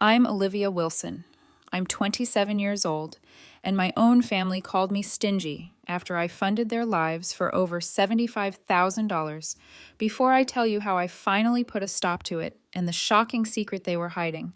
I'm Olivia Wilson. I'm 27 years old, and my own family called me stingy after I funded their lives for over $75,000 before I tell you how I finally put a stop to it and the shocking secret they were hiding.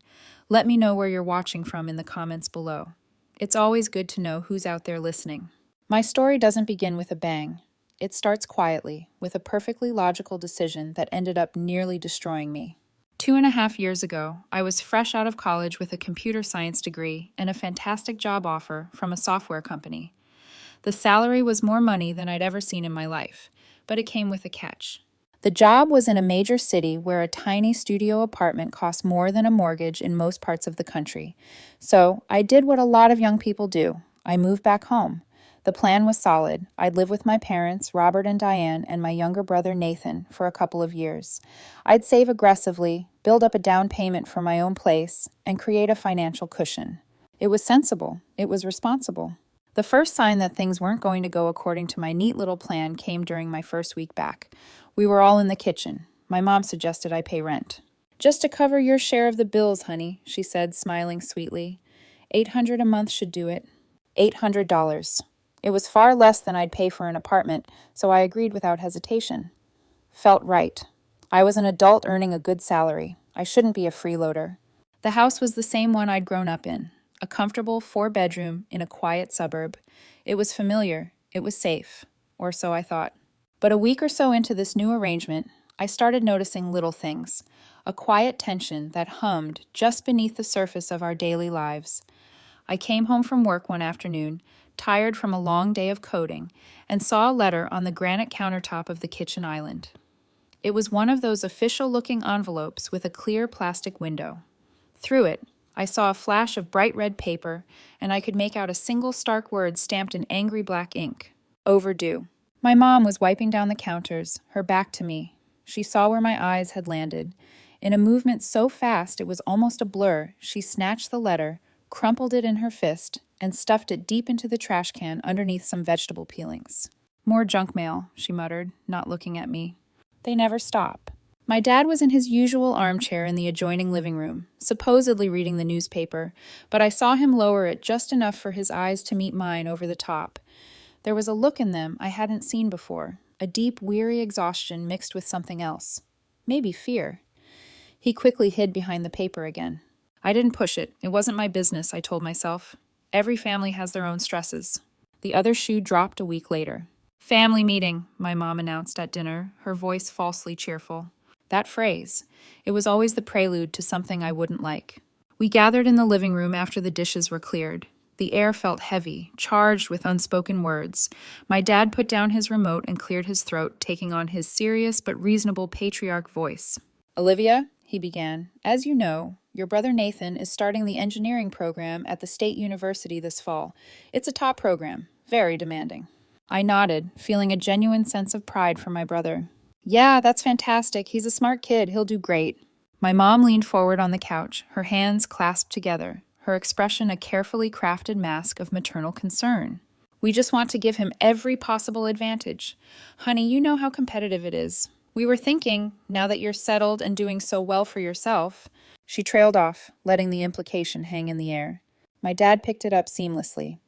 Let me know where you're watching from in the comments below. It's always good to know who's out there listening. My story doesn't begin with a bang. It starts quietly, with a perfectly logical decision that ended up nearly destroying me. 2.5 years ago, I was fresh out of college with a computer science degree and a fantastic job offer from a software company. The salary was more money than I'd ever seen in my life, but it came with a catch. The job was in a major city where a tiny studio apartment cost more than a mortgage in most parts of the country. So I did what a lot of young people do. I moved back home. The plan was solid. I'd live with my parents, Robert and Diane, and my younger brother Nathan, for a couple of years. I'd save aggressively, build up a down payment for my own place, and create a financial cushion. It was sensible. It was responsible. The first sign that things weren't going to go according to my neat little plan came during my first week back. We were all in the kitchen. My mom suggested I pay rent. "Just to cover your share of the bills, honey," she said, smiling sweetly. $800 a month should do it. $800. It was far less than I'd pay for an apartment, so I agreed without hesitation. Felt right. I was an adult earning a good salary. I shouldn't be a freeloader. The house was the same one I'd grown up in, a comfortable 4-bedroom in a quiet suburb. It was familiar. It was safe. Or so I thought. But a week or so into this new arrangement, I started noticing little things, a quiet tension that hummed just beneath the surface of our daily lives. I came home from work one afternoon, tired from a long day of coding, and saw a letter on the granite countertop of the kitchen island. It was one of those official-looking envelopes with a clear plastic window. Through it, I saw a flash of bright red paper, and I could make out a single stark word stamped in angry black ink. Overdue. My mom was wiping down the counters, her back to me. She saw where my eyes had landed. In a movement so fast it was almost a blur, she snatched the letter, crumpled it in her fist, and stuffed it deep into the trash can underneath some vegetable peelings. "More junk mail," she muttered, not looking at me. They never stop. My dad was in his usual armchair in the adjoining living room, supposedly reading the newspaper, but I saw him lower it just enough for his eyes to meet mine over the top. There was a look in them I hadn't seen before, a deep, weary exhaustion mixed with something else. Maybe fear. He quickly hid behind the paper again. I didn't push it. It wasn't my business, I told myself. Every family has their own stresses. The other shoe dropped a week later. "Family meeting," my mom announced at dinner, her voice falsely cheerful. That phrase, it was always the prelude to something I wouldn't like. We gathered in the living room after the dishes were cleared. The air felt heavy, charged with unspoken words. My dad put down his remote and cleared his throat, taking on his serious but reasonable patriarch voice. "Olivia," he began, "as you know, your brother Nathan is starting the engineering program at the State University this fall. It's a top program, very demanding." I nodded, feeling a genuine sense of pride for my brother. "Yeah, that's fantastic. He's a smart kid. He'll do great." My mom leaned forward on the couch, her hands clasped together, her expression a carefully crafted mask of maternal concern. "We just want to give him every possible advantage. Honey, you know how competitive it is. We were thinking, now that you're settled and doing so well for yourself." She trailed off, letting the implication hang in the air. My dad picked it up seamlessly.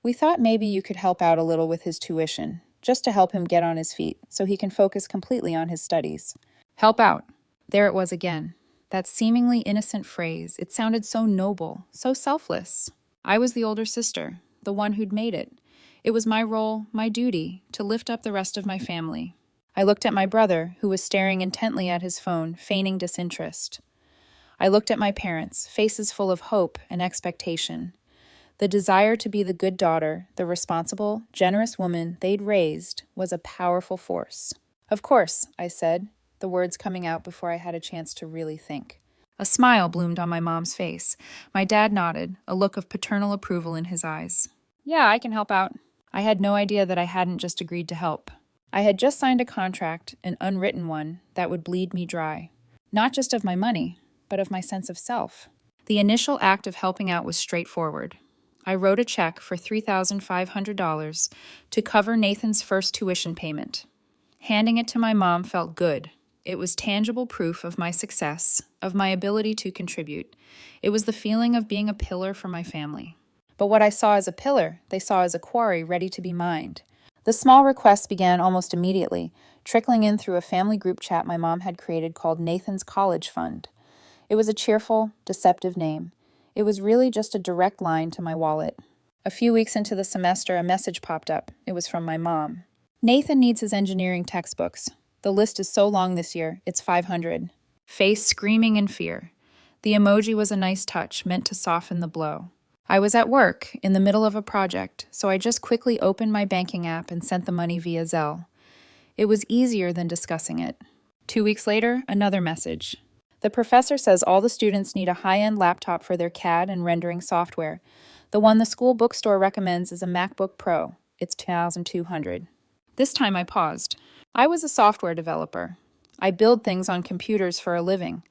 "We thought maybe you could help out a little with his tuition, just to help him get on his feet, so he can focus completely on his studies." Help out. There it was again. That seemingly innocent phrase. It sounded so noble, so selfless. I was the older sister, the one who'd made it. It was my role, my duty, to lift up the rest of my family. I looked at my brother, who was staring intently at his phone, feigning disinterest. I looked at my parents, faces full of hope and expectation. The desire to be the good daughter, the responsible, generous woman they'd raised, was a powerful force. "Of course," I said, the words coming out before I had a chance to really think. A smile bloomed on my mom's face. My dad nodded, a look of paternal approval in his eyes. "Yeah, I can help out." I had no idea that I hadn't just agreed to help. I had just signed a contract, an unwritten one, that would bleed me dry. Not just of my money, but of my sense of self. The initial act of helping out was straightforward. I wrote a check for $3,500 to cover Nathan's first tuition payment. Handing it to my mom felt good. It was tangible proof of my success, of my ability to contribute. It was the feeling of being a pillar for my family. But what I saw as a pillar, they saw as a quarry ready to be mined. The small requests began almost immediately, trickling in through a family group chat my mom had created called Nathan's College Fund. It was a cheerful, deceptive name. It was really just a direct line to my wallet. A few weeks into the semester, a message popped up. It was from my mom. Nathan needs his engineering textbooks. The list is so long this year, it's 500. Face screaming in fear. The emoji was a nice touch, meant to soften the blow. I was at work, in the middle of a project, so I just quickly opened my banking app and sent the money via Zelle. It was easier than discussing it. 2 weeks later, another message. The professor says all the students need a high-end laptop for their CAD and rendering software. The one the school bookstore recommends is a MacBook Pro. It's $2,200. This time I paused. I was a software developer. I build things on computers for a living.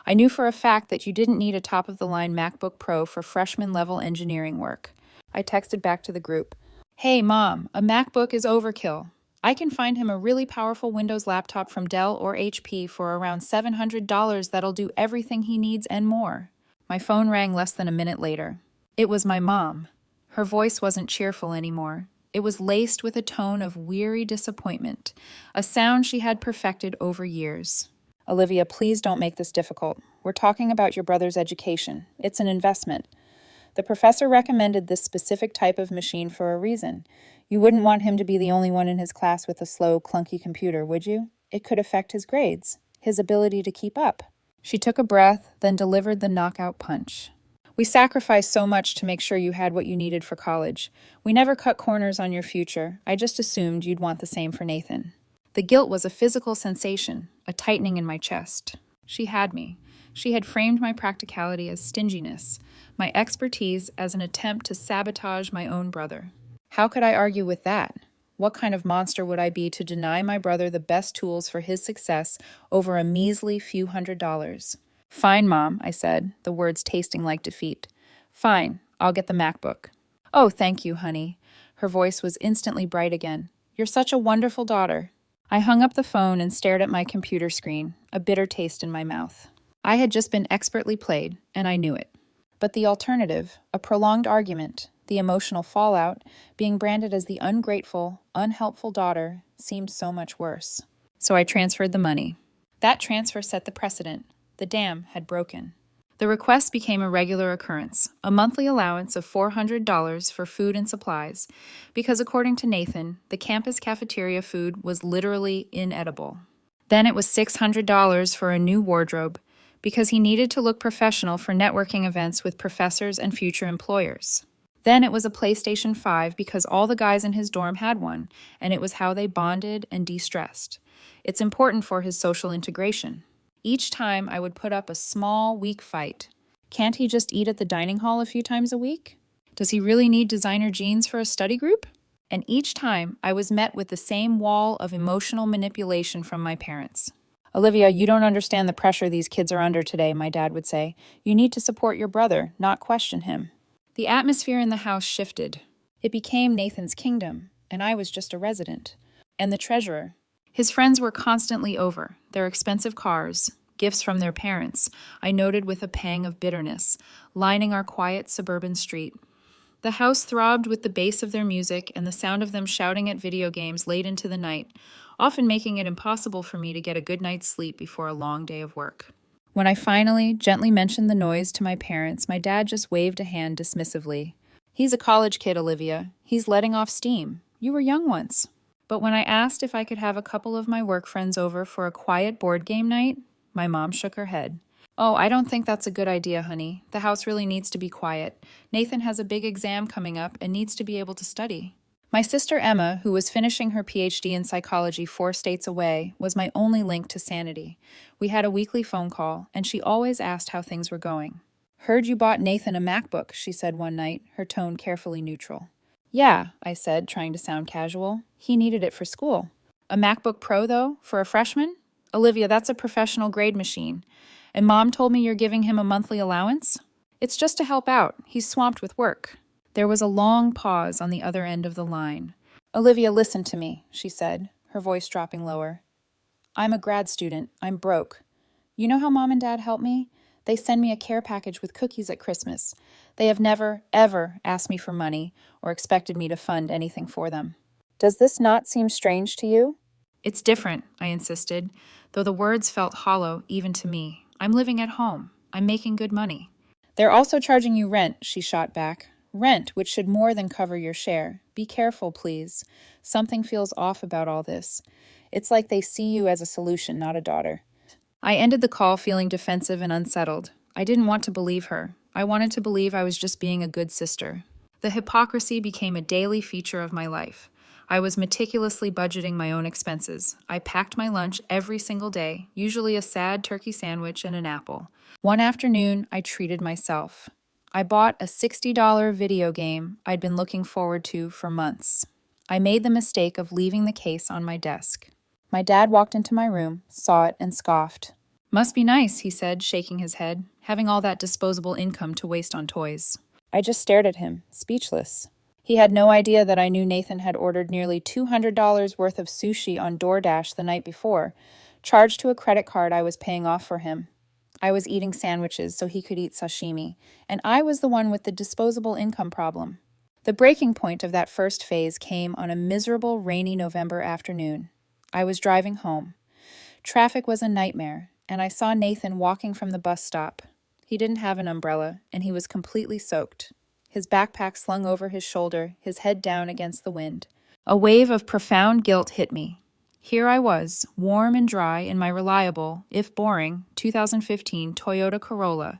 I knew for a fact that you didn't need a top-of-the-line MacBook Pro for freshman-level engineering work. I texted back to the group. Hey, Mom, a MacBook is overkill. I can find him a really powerful Windows laptop from Dell or HP for around $700 that'll do everything he needs and more. My phone rang less than a minute later. It was my mom. Her voice wasn't cheerful anymore. It was laced with a tone of weary disappointment, a sound she had perfected over years. Olivia, please don't make this difficult. We're talking about your brother's education. It's an investment. The professor recommended this specific type of machine for a reason. You wouldn't want him to be the only one in his class with a slow, clunky computer, would you? It could affect his grades, his ability to keep up. She took a breath, then delivered the knockout punch. We sacrificed so much to make sure you had what you needed for college. We never cut corners on your future. I just assumed you'd want the same for Nathan. The guilt was a physical sensation, a tightening in my chest. She had me. She had framed my practicality as stinginess, my expertise as an attempt to sabotage my own brother. How could I argue with that? What kind of monster would I be to deny my brother the best tools for his success over a measly few $100s? Fine, Mom, I said, the words tasting like defeat. Fine, I'll get the MacBook. Oh, thank you, honey. Her voice was instantly bright again. You're such a wonderful daughter. I hung up the phone and stared at my computer screen, a bitter taste in my mouth. I had just been expertly played, and I knew it. But the alternative, a prolonged argument, the emotional fallout, being branded as the ungrateful, unhelpful daughter, seemed so much worse. So I transferred the money. That transfer set the precedent. The dam had broken. The request became a regular occurrence, a monthly allowance of $400 for food and supplies, because according to Nathan, the campus cafeteria food was literally inedible. Then it was $600 for a new wardrobe, because he needed to look professional for networking events with professors and future employers. Then it was a PlayStation 5 because all the guys in his dorm had one, and it was how they bonded and de-stressed. It's important for his social integration. Each time I would put up a small, weak fight. Can't he just eat at the dining hall a few times a week? Does he really need designer jeans for a study group? And each time I was met with the same wall of emotional manipulation from my parents. Olivia, you don't understand the pressure these kids are under today, my dad would say. You need to support your brother, not question him. The atmosphere in the house shifted. It became Nathan's kingdom, and I was just a resident. And the treasurer. His friends were constantly over, their expensive cars, gifts from their parents, I noted with a pang of bitterness, lining our quiet suburban street. The house throbbed with the bass of their music and the sound of them shouting at video games late into the night, often making it impossible for me to get a good night's sleep before a long day of work. When I finally gently mentioned the noise to my parents, my dad just waved a hand dismissively. He's a college kid, Olivia. He's letting off steam. You were young once. But when I asked if I could have a couple of my work friends over for a quiet board game night, my mom shook her head. Oh, I don't think that's a good idea, honey. The house really needs to be quiet. Nathan has a big exam coming up and needs to be able to study. My sister Emma, who was finishing her PhD in psychology 4 states away, was my only link to sanity. We had a weekly phone call, and she always asked how things were going. Heard you bought Nathan a MacBook, she said one night, her tone carefully neutral. Yeah, I said, trying to sound casual. He needed it for school. A MacBook Pro, though, for a freshman? Olivia, that's a professional grade machine. And Mom told me you're giving him a monthly allowance? It's just to help out. He's swamped with work. There was a long pause on the other end of the line. Olivia, listen to me, she said, her voice dropping lower. I'm a grad student. I'm broke. You know how Mom and Dad help me? They send me a care package with cookies at Christmas. They have never, ever asked me for money or expected me to fund anything for them. Does this not seem strange to you? It's different, I insisted, though the words felt hollow even to me. I'm living at home. I'm making good money. They're also charging you rent, she shot back. Rent, which should more than cover your share. Be careful, please. Something feels off about all this. It's like they see you as a solution, not a daughter. I ended the call feeling defensive and unsettled. I didn't want to believe her. I wanted to believe I was just being a good sister. The hypocrisy became a daily feature of my life. I was meticulously budgeting my own expenses. I packed my lunch every single day, usually a sad turkey sandwich and an apple. One afternoon, I treated myself. I bought a $60 video game I'd been looking forward to for months. I made the mistake of leaving the case on my desk. My dad walked into my room, saw it, and scoffed. Must be nice, he said, shaking his head, having all that disposable income to waste on toys. I just stared at him, speechless. He had no idea that I knew Nathan had ordered nearly $200 worth of sushi on DoorDash the night before, charged to a credit card I was paying off for him. I was eating sandwiches so he could eat sashimi, and I was the one with the disposable income problem. The breaking point of that first phase came on a miserable, rainy November afternoon. I was driving home. Traffic was a nightmare, and I saw Nathan walking from the bus stop. He didn't have an umbrella, and he was completely soaked. His backpack slung over his shoulder, his head down against the wind. A wave of profound guilt hit me. Here I was, warm and dry in my reliable, if boring, 2015 Toyota Corolla,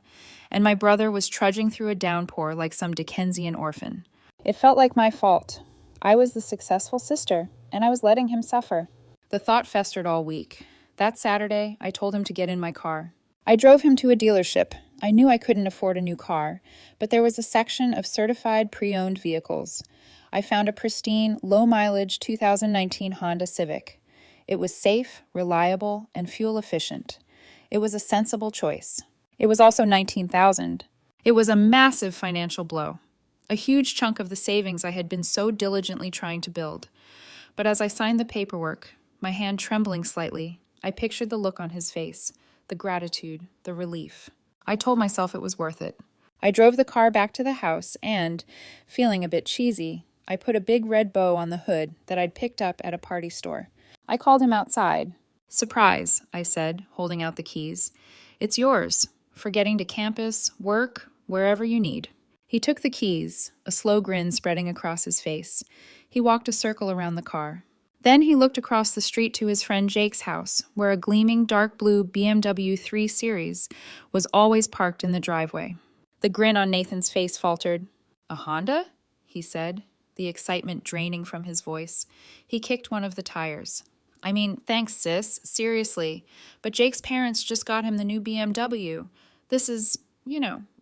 and my brother was trudging through a downpour like some Dickensian orphan. It felt like my fault. I was the successful sister, and I was letting him suffer. The thought festered all week. That Saturday, I told him to get in my car. I drove him to a dealership. I knew I couldn't afford a new car, but there was a section of certified pre-owned vehicles. I found a pristine, low-mileage 2019 Honda Civic. It was safe, reliable, and fuel-efficient. It was a sensible choice. It was also $19,000. It was a massive financial blow, a huge chunk of the savings I had been so diligently trying to build. But as I signed the paperwork, my hand trembling slightly, I pictured the look on his face, the gratitude, the relief. I told myself it was worth it. I drove the car back to the house and, feeling a bit cheesy, I put a big red bow on the hood that I'd picked up at a party store. I called him outside. Surprise, I said, holding out the keys. It's yours, for getting to campus, work, wherever you need. He took the keys, a slow grin spreading across his face. He walked a circle around the car. Then he looked across the street to his friend Jake's house, where a gleaming dark blue BMW 3 Series was always parked in the driveway. The grin on Nathan's face faltered. A Honda? He said, the excitement draining from his voice. He kicked one of the tires. I mean, thanks, sis, seriously. But Jake's parents just got him the new BMW. This is,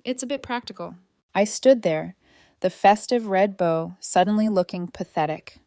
it's a bit practical. I stood there, the festive red bow suddenly looking pathetic.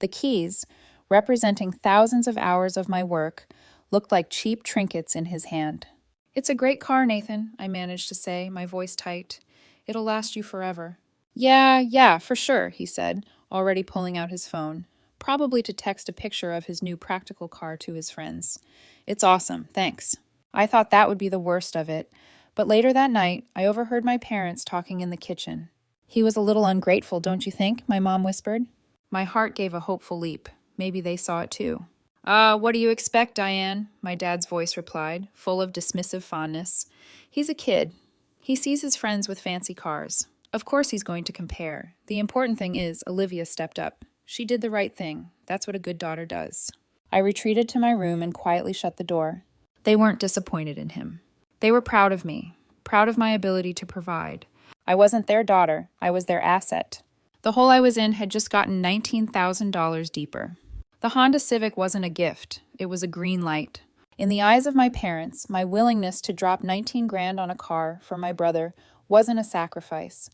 The keys, representing thousands of hours of my work, looked like cheap trinkets in his hand. It's a great car, Nathan, I managed to say, my voice tight. It'll last you forever. Yeah, for sure, he said, already pulling out his phone, probably to text a picture of his new practical car to his friends. It's awesome, thanks. I thought that would be the worst of it, but later that night, I overheard my parents talking in the kitchen. He was a little ungrateful, don't you think? My mom whispered. My heart gave a hopeful leap. Maybe they saw it too. What do you expect, Diane? My dad's voice replied, full of dismissive fondness. He's a kid. He sees his friends with fancy cars. Of course he's going to compare. The important thing is, Olivia stepped up. She did the right thing. That's what a good daughter does. I retreated to my room and quietly shut the door. They weren't disappointed in him. They were proud of me, proud of my ability to provide. I wasn't their daughter. I was their asset. The hole I was in had just gotten $19,000 deeper. The Honda Civic wasn't a gift. It was a green light. In the eyes of my parents, my willingness to drop 19 grand on a car for my brother wasn't a sacrifice.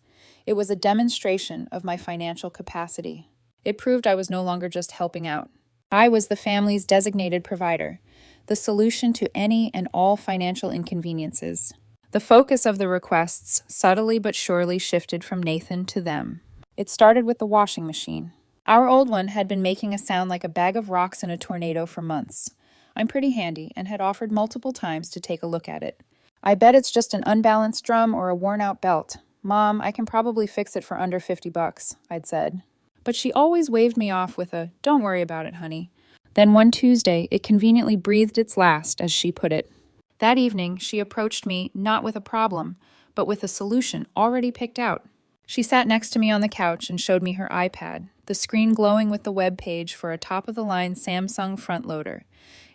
It was a demonstration of my financial capacity. It proved I was no longer just helping out. I was the family's designated provider, the solution to any and all financial inconveniences. The focus of the requests subtly but surely shifted from Nathan to them. It started with the washing machine. Our old one had been making a sound like a bag of rocks in a tornado for months. I'm pretty handy and had offered multiple times to take a look at it. I bet it's just an unbalanced drum or a worn-out belt. Mom, I can probably fix it for under $50, I'd said. But she always waved me off with a, don't worry about it, honey. Then one Tuesday, it conveniently breathed its last, as she put it. That evening, she approached me not with a problem, but with a solution already picked out. She sat next to me on the couch and showed me her iPad, the screen glowing with the web page for a top-of-the-line Samsung front loader.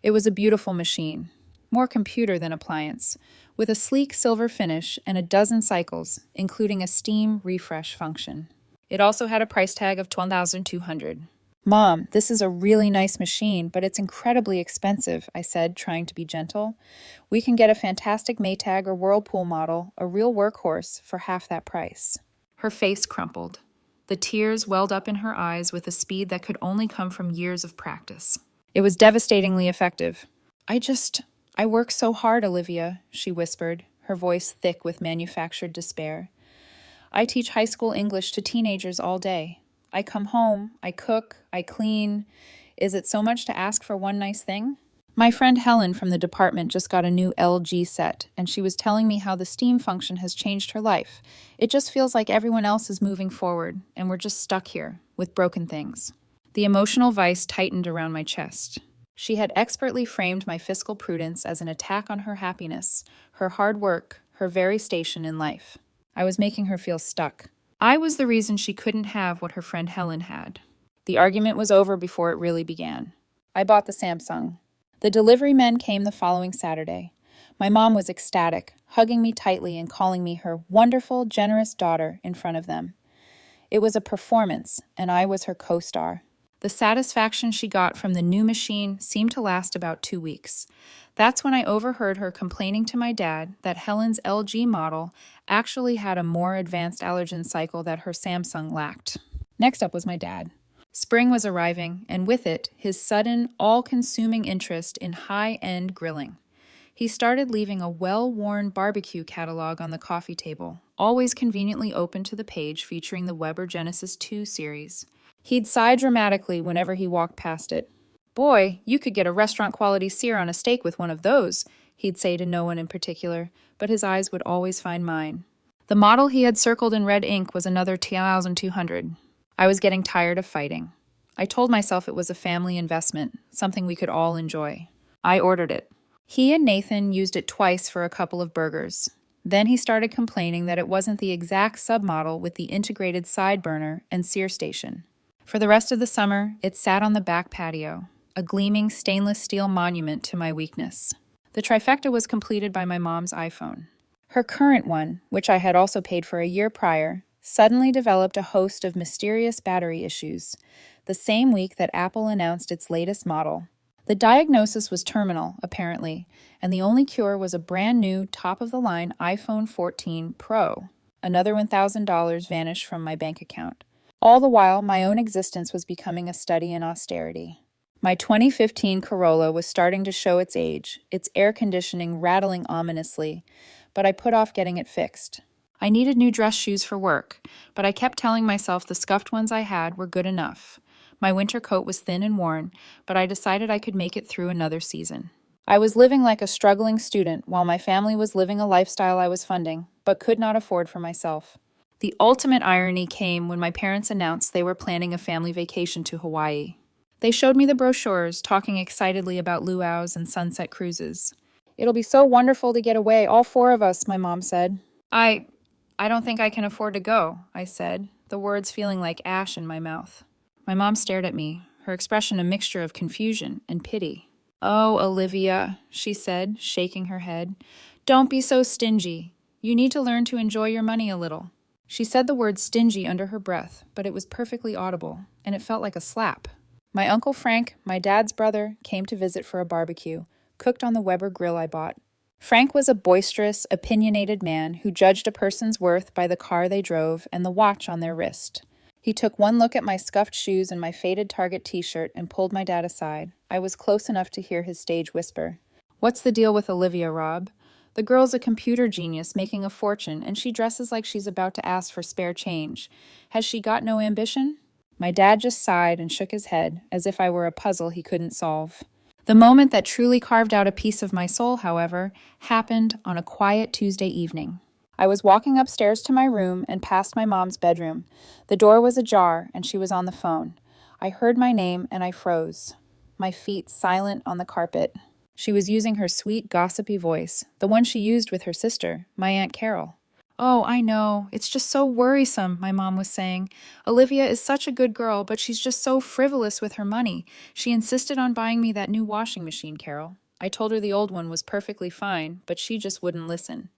It was a beautiful machine, more computer than appliance, with a sleek silver finish and a dozen cycles, including a steam refresh function. It also had a price tag of $12,200. Mom, this is a really nice machine, but it's incredibly expensive, I said, trying to be gentle. We can get a fantastic Maytag or Whirlpool model, a real workhorse, for half that price. Her face crumpled. The tears welled up in her eyes with a speed that could only come from years of practice. It was devastatingly effective. I work so hard, Olivia, she whispered, her voice thick with manufactured despair. I teach high school English to teenagers all day. I come home, I cook, I clean. Is it so much to ask for one nice thing? My friend Helen from the department just got a new LG set, and she was telling me how the steam function has changed her life. It just feels like everyone else is moving forward, and we're just stuck here, with broken things. The emotional vice tightened around my chest. She had expertly framed my fiscal prudence as an attack on her happiness, her hard work, her very station in life. I was making her feel stuck. I was the reason she couldn't have what her friend Helen had. The argument was over before it really began. I bought the Samsung. The delivery men came the following Saturday. My mom was ecstatic, hugging me tightly and calling me her wonderful, generous daughter in front of them. It was a performance, and I was her co-star. The satisfaction she got from the new machine seemed to last about 2 weeks. That's when I overheard her complaining to my dad that Helen's LG model actually had a more advanced allergen cycle that her Samsung lacked. Next up was my dad. Spring was arriving, and with it, his sudden, all-consuming interest in high-end grilling. He started leaving a well-worn barbecue catalog on the coffee table, always conveniently open to the page featuring the Weber Genesis 2 series. He'd sigh dramatically whenever he walked past it. Boy, you could get a restaurant-quality sear on a steak with one of those, he'd say to no one in particular, but his eyes would always find mine. The model he had circled in red ink was another $2,200. I was getting tired of fighting. I told myself it was a family investment, something we could all enjoy. I ordered it. He and Nathan used it twice for a couple of burgers. Then he started complaining that it wasn't the exact submodel with the integrated side burner and sear station. For the rest of the summer, it sat on the back patio, a gleaming stainless steel monument to my weakness. The trifecta was completed by my mom's iPhone. Her current one, which I had also paid for a year prior, suddenly developed a host of mysterious battery issues, the same week that Apple announced its latest model. The diagnosis was terminal, apparently, and the only cure was a brand new, top-of-the-line iPhone 14 Pro. Another $1,000 vanished from my bank account. All the while, my own existence was becoming a study in austerity. My 2015 Corolla was starting to show its age, its air conditioning rattling ominously, but I put off getting it fixed. I needed new dress shoes for work, but I kept telling myself the scuffed ones I had were good enough. My winter coat was thin and worn, but I decided I could make it through another season. I was living like a struggling student while my family was living a lifestyle I was funding, but could not afford for myself. The ultimate irony came when my parents announced they were planning a family vacation to Hawaii. They showed me the brochures, talking excitedly about luau's and sunset cruises. "It'll be so wonderful to get away, all 4 of us," my mom said. I don't think I can afford to go, I said, the words feeling like ash in my mouth. My mom stared at me, her expression a mixture of confusion and pity. "Oh, Olivia," she said, shaking her head. "Don't be so stingy. You need to learn to enjoy your money a little." She said the word stingy under her breath, but it was perfectly audible, and it felt like a slap. My Uncle Frank, my dad's brother, came to visit for a barbecue, cooked on the Weber grill I bought. Frank was a boisterous, opinionated man who judged a person's worth by the car they drove and the watch on their wrist. He took one look at my scuffed shoes and my faded Target t-shirt and pulled my dad aside. I was close enough to hear his stage whisper. "What's the deal with Olivia, Rob? The girl's a computer genius making a fortune, and she dresses like she's about to ask for spare change. Has she got no ambition?" My dad just sighed and shook his head, as if I were a puzzle he couldn't solve. The moment that truly carved out a piece of my soul, however, happened on a quiet Tuesday evening. I was walking upstairs to my room and past my mom's bedroom. The door was ajar, and she was on the phone. I heard my name, and I froze, my feet silent on the carpet. She was using her sweet, gossipy voice, the one she used with her sister, my Aunt Carol. "Oh, I know. It's just so worrisome," my mom was saying. "Olivia is such a good girl, but she's just so frivolous with her money. She insisted on buying me that new washing machine, Carol. I told her the old one was perfectly fine, but she just wouldn't listen.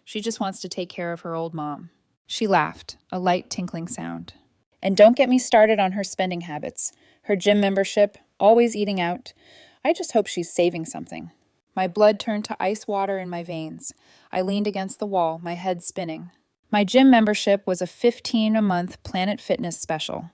She just wants to take care of her old mom." She laughed, a light tinkling sound. "And don't get me started on her spending habits. Her gym membership, always eating out. I just hope she's saving something." My blood turned to ice water in my veins. I leaned against the wall, my head spinning. My gym membership was a 15 a month Planet Fitness special.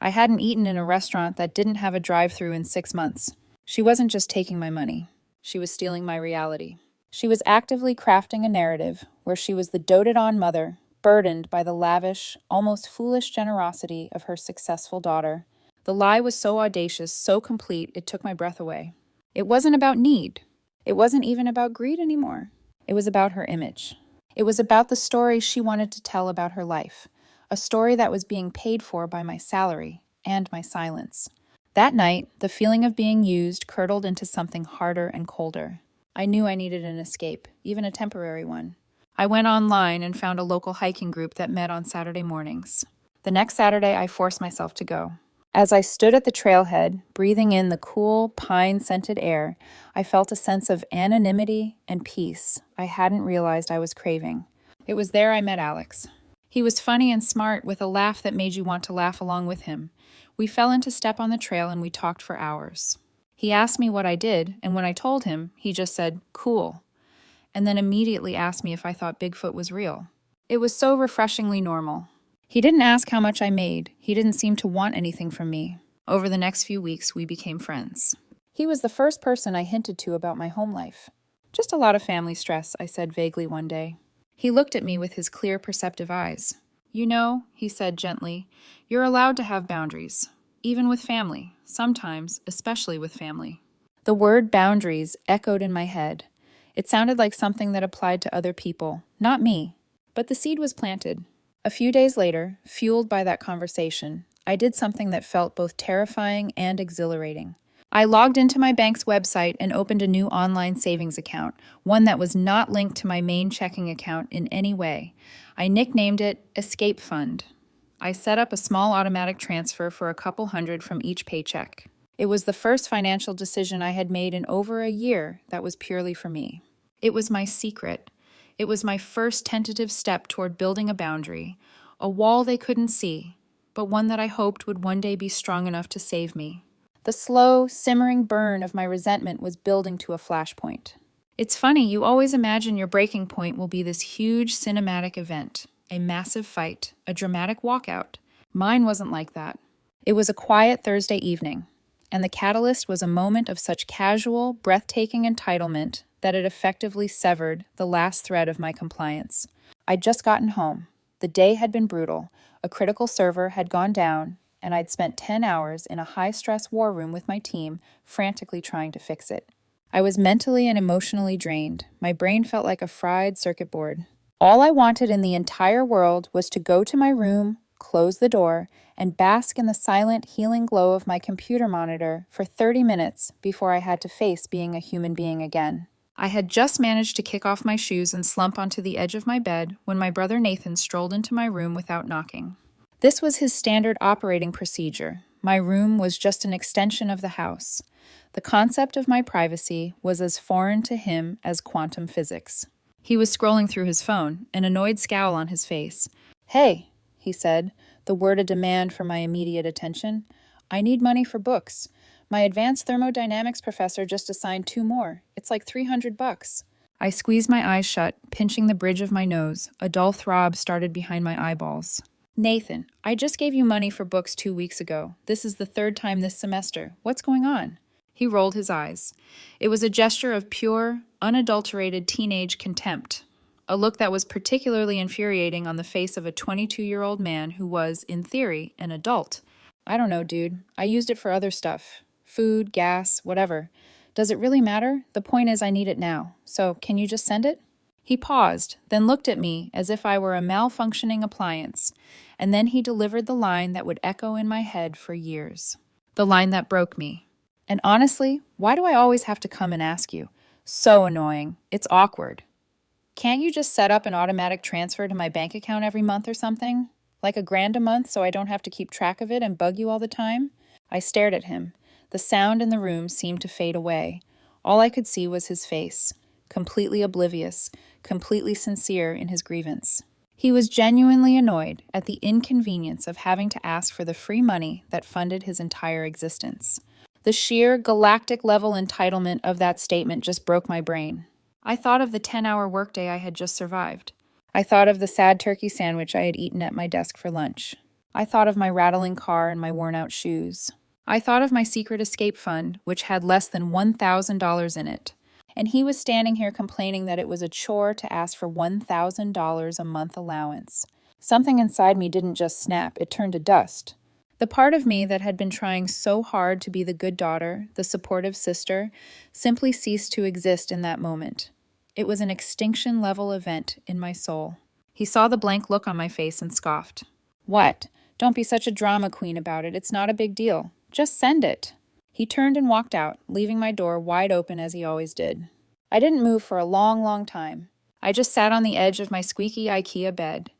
I hadn't eaten in a restaurant that didn't have a drive-thru in 6 months. She wasn't just taking my money. She was stealing my reality. She was actively crafting a narrative where she was the doted-on mother, burdened by the lavish, almost foolish generosity of her successful daughter. The lie was so audacious, so complete, it took my breath away. It wasn't about need. It wasn't even about greed anymore. It was about her image. It was about the story she wanted to tell about her life, a story that was being paid for by my salary and my silence. That night, the feeling of being used curdled into something harder and colder. I knew I needed an escape, even a temporary one. I went online and found a local hiking group that met on Saturday mornings. The next Saturday, I forced myself to go. As I stood at the trailhead, breathing in the cool, pine-scented air, I felt a sense of anonymity and peace I hadn't realized I was craving. It was there I met Alex. He was funny and smart, with a laugh that made you want to laugh along with him. We fell into step on the trail and we talked for hours. He asked me what I did, and when I told him, he just said, "Cool," and then immediately asked me if I thought Bigfoot was real. It was so refreshingly normal. He didn't ask how much I made. He didn't seem to want anything from me. Over the next few weeks, we became friends. He was the first person I hinted to about my home life. "Just a lot of family stress," I said vaguely one day. He looked at me with his clear, perceptive eyes. "You know," he said gently, "you're allowed to have boundaries, even with family, sometimes, especially with family." The word boundaries echoed in my head. It sounded like something that applied to other people, not me. But the seed was planted. A few days later, fueled by that conversation, I did something that felt both terrifying and exhilarating. I logged into my bank's website and opened a new online savings account, one that was not linked to my main checking account in any way. I nicknamed it Escape Fund. I set up a small automatic transfer for a couple hundred from each paycheck. It was the first financial decision I had made in over a year that was purely for me. It was my secret. It was my first tentative step toward building a boundary, a wall they couldn't see, but one that I hoped would one day be strong enough to save me. The slow, simmering burn of my resentment was building to a flashpoint. It's funny, you always imagine your breaking point will be this huge cinematic event, a massive fight, a dramatic walkout. Mine wasn't like that. It was a quiet Thursday evening, and the catalyst was a moment of such casual, breathtaking entitlement that it effectively severed the last thread of my compliance. I'd just gotten home. The day had been brutal. A critical server had gone down, and I'd spent 10 hours in a high-stress war room with my team, frantically trying to fix it. I was mentally and emotionally drained. My brain felt like a fried circuit board. All I wanted in the entire world was to go to my room, close the door, and bask in the silent, healing glow of my computer monitor for 30 minutes before I had to face being a human being again. I had just managed to kick off my shoes and slump onto the edge of my bed when my brother Nathan strolled into my room without knocking. This was his standard operating procedure. My room was just an extension of the house. The concept of my privacy was as foreign to him as quantum physics. He was scrolling through his phone, an annoyed scowl on his face. "Hey," he said, the word a demand for my immediate attention. "I need money for books. My advanced thermodynamics professor just assigned 2 more. It's like $300. I squeezed my eyes shut, pinching the bridge of my nose. A dull throb started behind my eyeballs. "Nathan, I just gave you money for books 2 weeks ago. This is the 3rd time this semester. What's going on?" He rolled his eyes. It was a gesture of pure, unadulterated teenage contempt. A look that was particularly infuriating on the face of a 22-year-old man who was, in theory, an adult. "I don't know, dude. I used it for other stuff. Food, gas, whatever. Does it really matter? The point is I need it now. So, can you just send it? He paused, then looked at me as if I were a malfunctioning appliance, and then he delivered the line that would echo in my head for years. The line that broke me. And honestly, why do I always have to come and ask you? So annoying. It's awkward. Can't you just set up an automatic transfer to my bank account every month or something? Like $1,000 a month so I don't have to keep track of it and bug you all the time? I stared at him. The sound in the room seemed to fade away. All I could see was his face, completely oblivious, completely sincere in his grievance. He was genuinely annoyed at the inconvenience of having to ask for the free money that funded his entire existence. The sheer galactic-level entitlement of that statement just broke my brain. I thought of the 10-hour workday I had just survived. I thought of the sad turkey sandwich I had eaten at my desk for lunch. I thought of my rattling car and my worn-out shoes. I thought of my secret escape fund, which had less than $1,000 in it. And he was standing here complaining that it was a chore to ask for $1,000 a month allowance. Something inside me didn't just snap, it turned to dust. The part of me that had been trying so hard to be the good daughter, the supportive sister, simply ceased to exist in that moment. It was an extinction-level event in my soul. He saw the blank look on my face and scoffed. What? Don't be such a drama queen about it. It's not a big deal. Just send it. He turned and walked out, leaving my door wide open as he always did. I didn't move for a long, long time. I just sat on the edge of my squeaky IKEA bed.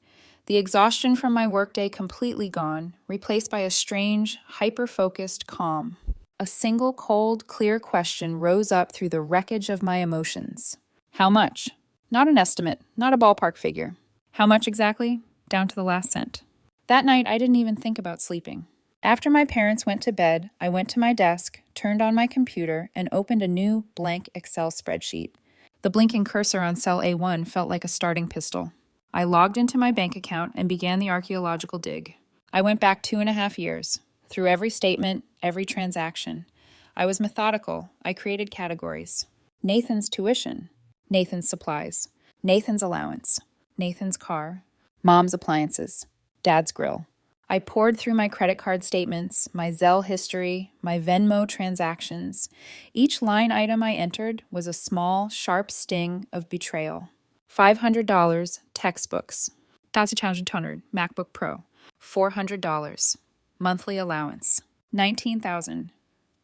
The exhaustion from my workday completely gone, replaced by a strange, hyper-focused calm. A single cold, clear question rose up through the wreckage of my emotions. How much? Not an estimate, not a ballpark figure. How much exactly? Down to the last cent. That night, I didn't even think about sleeping. After my parents went to bed, I went to my desk, turned on my computer, and opened a new, blank Excel spreadsheet. The blinking cursor on cell A1 felt like a starting pistol. I logged into my bank account and began the archaeological dig. I went back 2.5 years, through every statement, every transaction. I was methodical. I created categories. Nathan's tuition, Nathan's supplies, Nathan's allowance, Nathan's car, Mom's appliances, Dad's grill. I poured through my credit card statements, my Zelle history, my Venmo transactions. Each line item I entered was a small, sharp sting of betrayal. $500, textbooks. 1,200, MacBook Pro. $400, monthly allowance. $19,000,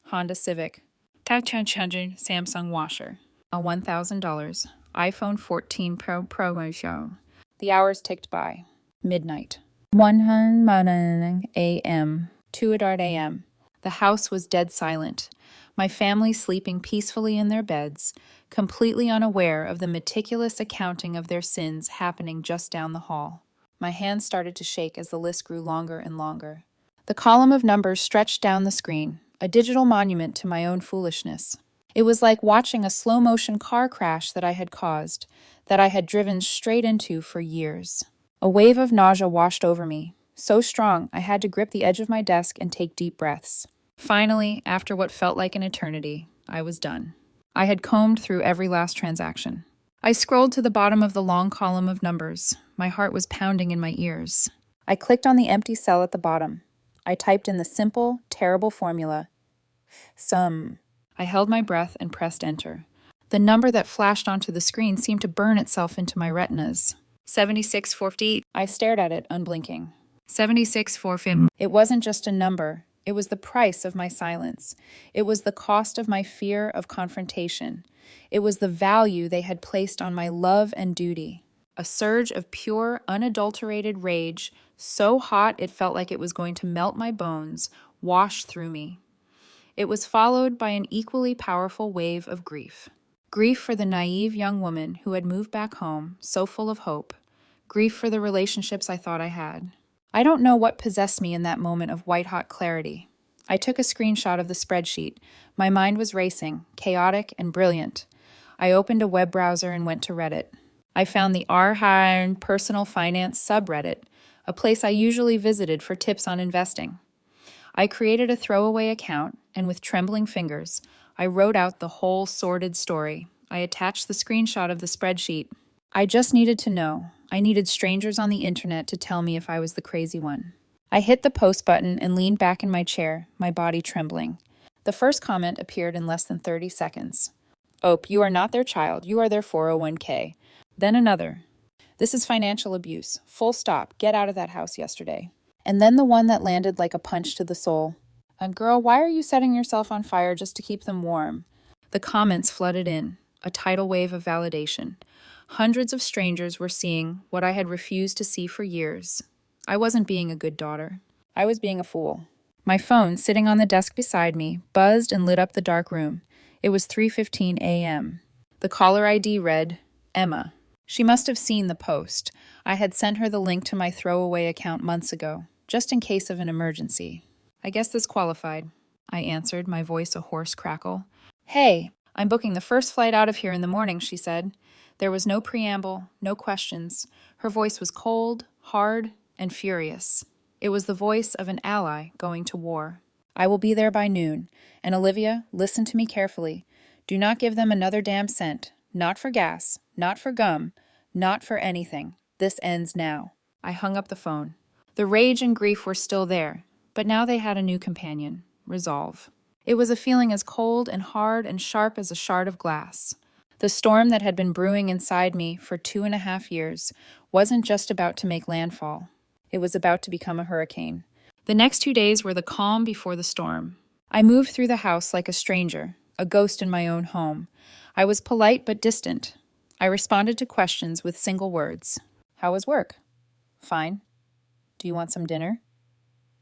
Honda Civic. 1,200, Samsung washer. A $1,000, iPhone 14 Pro promotion. The hours ticked by. Midnight. 1 a.m. 2 a.m. The house was dead silent. My family sleeping peacefully in their beds, completely unaware of the meticulous accounting of their sins happening just down the hall. My hands started to shake as the list grew longer and longer. The column of numbers stretched down the screen, a digital monument to my own foolishness. It was like watching a slow-motion car crash that I had caused, that I had driven straight into for years. A wave of nausea washed over me, so strong I had to grip the edge of my desk and take deep breaths. Finally, after what felt like an eternity, I was done. I had combed through every last transaction. I scrolled to the bottom of the long column of numbers. My heart was pounding in my ears. I clicked on the empty cell at the bottom. I typed in the simple, terrible formula. Sum. I held my breath and pressed enter. The number that flashed onto the screen seemed to burn itself into my retinas. 76.40. I stared at it, unblinking. 76.4. It wasn't just a number. It was the price of my silence. It was the cost of my fear of confrontation. It was the value they had placed on my love and duty. A surge of pure, unadulterated rage, so hot it felt like it was going to melt my bones, washed through me. It was followed by an equally powerful wave of grief. Grief for the naive young woman who had moved back home, so full of hope. Grief for the relationships I thought I had. I don't know what possessed me in that moment of white-hot clarity. I took a screenshot of the spreadsheet. My mind was racing, chaotic and brilliant. I opened a web browser and went to Reddit. I found the R-Hire Personal Finance subreddit, a place I usually visited for tips on investing. I created a throwaway account, and with trembling fingers, I wrote out the whole sordid story. I attached the screenshot of the spreadsheet. I just needed to know. I needed strangers on the internet to tell me if I was the crazy one. I hit the post button and leaned back in my chair, my body trembling. The first comment appeared in less than 30 seconds. "Ope, you are not their child. You are their 401k." Then another. "This is financial abuse. Full stop. Get out of that house yesterday." And then the one that landed like a punch to the soul. "And girl, why are you setting yourself on fire just to keep them warm?" The comments flooded in, a tidal wave of validation. Hundreds of strangers were seeing what I had refused to see for years. I wasn't being a good daughter. I was being a fool. My phone, sitting on the desk beside me, buzzed and lit up the dark room. It was 3:15 a.m. The caller ID read, Emma. She must have seen the post. I had sent her the link to my throwaway account months ago, just in case of an emergency. "I guess this qualified," I answered, my voice a hoarse crackle. "Hey, I'm booking the first flight out of here in the morning," she said. There was no preamble, no questions. Her voice was cold, hard, and furious. It was the voice of an ally going to war. "I will be there by noon. And Olivia, listen to me carefully. Do not give them another damn cent. Not for gas, not for gum, not for anything. This ends now." I hung up the phone. The rage and grief were still there, but now they had a new companion, resolve. It was a feeling as cold and hard and sharp as a shard of glass. The storm that had been brewing inside me for 2.5 years wasn't just about to make landfall. It was about to become a hurricane. The next 2 days were the calm before the storm. I moved through the house like a stranger, a ghost in my own home. I was polite but distant. I responded to questions with single words. "How was work?" "Fine." "Do you want some dinner?"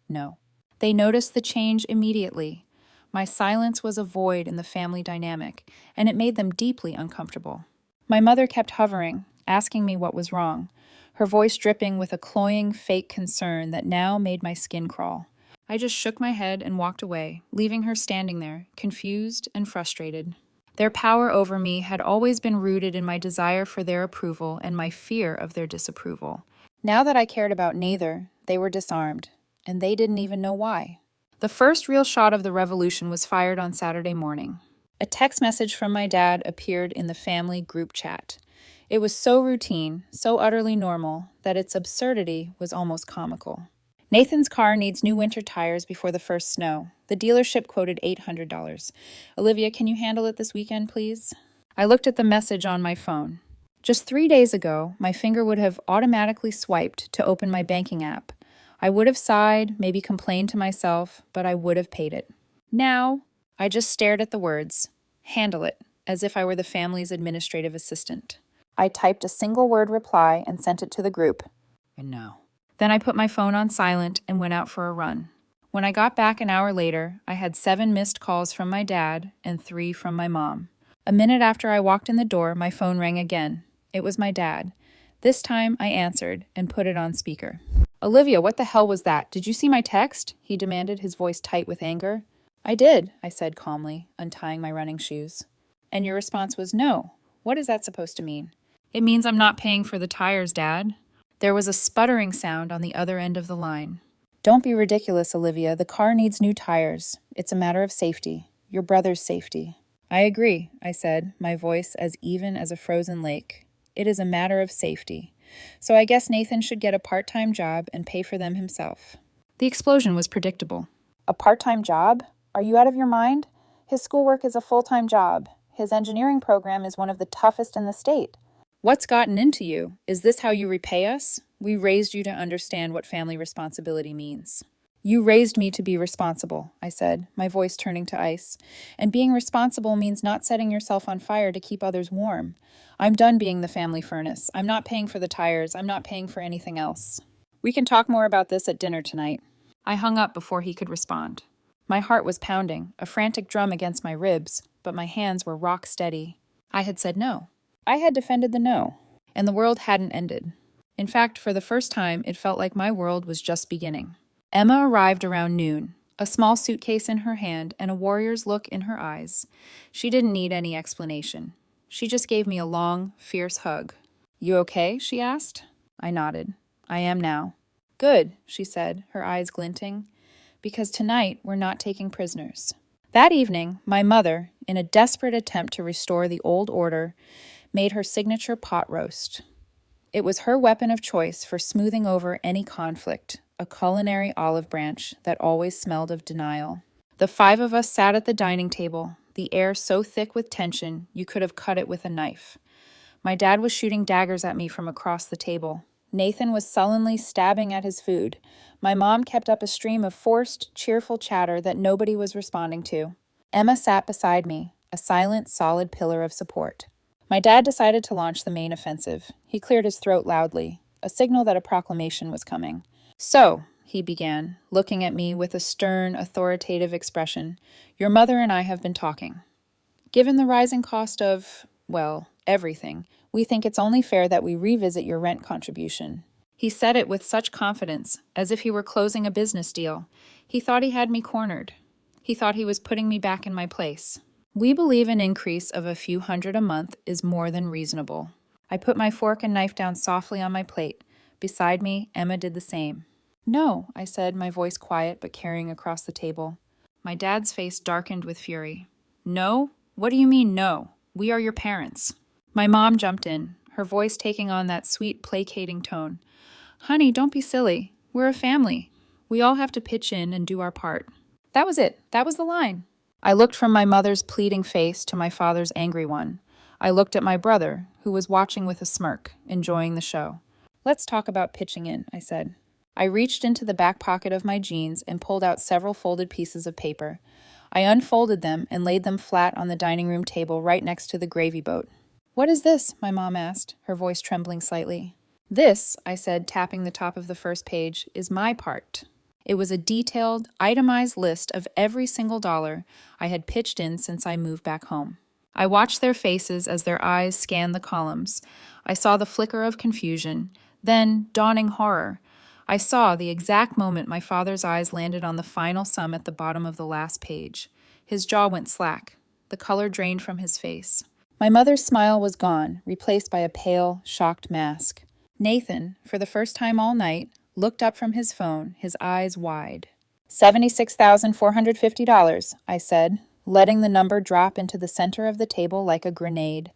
"No." They noticed the change immediately. My silence was a void in the family dynamic, and it made them deeply uncomfortable. My mother kept hovering, asking me what was wrong, her voice dripping with a cloying, fake concern that now made my skin crawl. I just shook my head and walked away, leaving her standing there, confused and frustrated. Their power over me had always been rooted in my desire for their approval and my fear of their disapproval. Now that I cared about neither, they were disarmed, and they didn't even know why. The first real shot of the revolution was fired on Saturday morning. A text message from my dad appeared in the family group chat. It was so routine, so utterly normal, that its absurdity was almost comical. "Nathan's car needs new winter tires before the first snow. The dealership quoted $800. Olivia, can you handle it this weekend, please?" I looked at the message on my phone. Just 3 days ago, my finger would have automatically swiped to open my banking app. I would have sighed, maybe complained to myself, but I would have paid it. Now, I just stared at the words, "handle it," as if I were the family's administrative assistant. I typed a single-word reply and sent it to the group. "And now." Then I put my phone on silent and went out for a run. When I got back an hour later, I had 7 missed calls from my dad and 3 from my mom. A minute after I walked in the door, my phone rang again. It was my dad. This time, I answered and put it on speaker. "Olivia, what the hell was that? Did you see my text?" he demanded, his voice tight with anger. "I did," I said calmly, untying my running shoes. "And your response was no. What is that supposed to mean?" "It means I'm not paying for the tires, Dad." There was a sputtering sound on the other end of the line. "Don't be ridiculous, Olivia. The car needs new tires. It's a matter of safety. Your brother's safety." "I agree," I said, my voice as even as a frozen lake. "It is a matter of safety. So I guess Nathan should get a part-time job and pay for them himself." The explosion was predictable. "A part-time job? Are you out of your mind? His schoolwork is a full-time job. His engineering program is one of the toughest in the state." "What's gotten into you? Is this how you repay us? We raised you to understand what family responsibility means." "You raised me to be responsible," I said, my voice turning to ice. "And being responsible means not setting yourself on fire to keep others warm. I'm done being the family furnace. I'm not paying for the tires. I'm not paying for anything else. We can talk more about this at dinner tonight." I hung up before he could respond. My heart was pounding, a frantic drum against my ribs, but my hands were rock steady. I had said no. I had defended the no, and the world hadn't ended. In fact, for the first time, it felt like my world was just beginning. Emma arrived around noon, a small suitcase in her hand and a warrior's look in her eyes. She didn't need any explanation. She just gave me a long, fierce hug. "You okay?" she asked. I nodded. "I am now." "Good," she said, her eyes glinting, "because tonight we're not taking prisoners." That evening, my mother, in a desperate attempt to restore the old order, made her signature pot roast. It was her weapon of choice for smoothing over any conflict, a culinary olive branch that always smelled of denial. The 5 of us sat at the dining table, the air so thick with tension you could have cut it with a knife. My dad was shooting daggers at me from across the table. Nathan was sullenly stabbing at his food. My mom kept up a stream of forced, cheerful chatter that nobody was responding to. Emma sat beside me, a silent, solid pillar of support. My dad decided to launch the main offensive. He cleared his throat loudly, a signal that a proclamation was coming. "So," he began, looking at me with a stern, authoritative expression, "your mother and I have been talking. Given the rising cost of, well, everything, we think it's only fair that we revisit your rent contribution." He said it with such confidence, as if he were closing a business deal. He thought he had me cornered. He thought he was putting me back in my place. "We believe an increase of a few hundred a month is more than reasonable." I put my fork and knife down softly on my plate. Beside me, Emma did the same. "No," I said, my voice quiet but carrying across the table. My dad's face darkened with fury. "No? What do you mean, no? We are your parents." My mom jumped in, her voice taking on that sweet, placating tone. "Honey, don't be silly. We're a family. We all have to pitch in and do our part." That was it. That was the line. I looked from my mother's pleading face to my father's angry one. I looked at my brother, who was watching with a smirk, enjoying the show. "Let's talk about pitching in," I said. I reached into the back pocket of my jeans and pulled out several folded pieces of paper. I unfolded them and laid them flat on the dining room table right next to the gravy boat. "What is this?" my mom asked, her voice trembling slightly. "This," I said, tapping the top of the first page, "is my part." It was a detailed, itemized list of every single dollar I had pitched in since I moved back home. I watched their faces as their eyes scanned the columns. I saw the flicker of confusion, then dawning horror. I saw the exact moment my father's eyes landed on the final sum at the bottom of the last page. His jaw went slack. The color drained from his face. My mother's smile was gone, replaced by a pale, shocked mask. Nathan, for the first time all night, looked up from his phone, his eyes wide. $76,450, I said, letting the number drop into the center of the table like a grenade.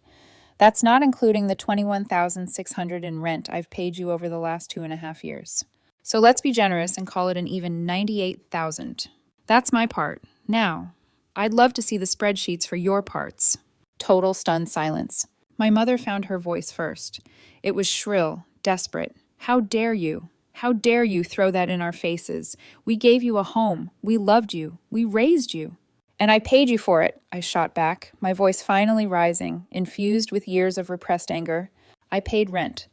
That's not including the $21,600 in rent I've paid you over the last 2.5 years. So let's be generous and call it an even $98,000. That's my part. Now, I'd love to see the spreadsheets for your parts. Total stunned silence. My mother found her voice first. It was shrill, desperate. "How dare you? How dare you throw that in our faces? We gave you a home. We loved you. We raised you." "And I paid you for it," I shot back, my voice finally rising, infused with years of repressed anger. "I paid rent.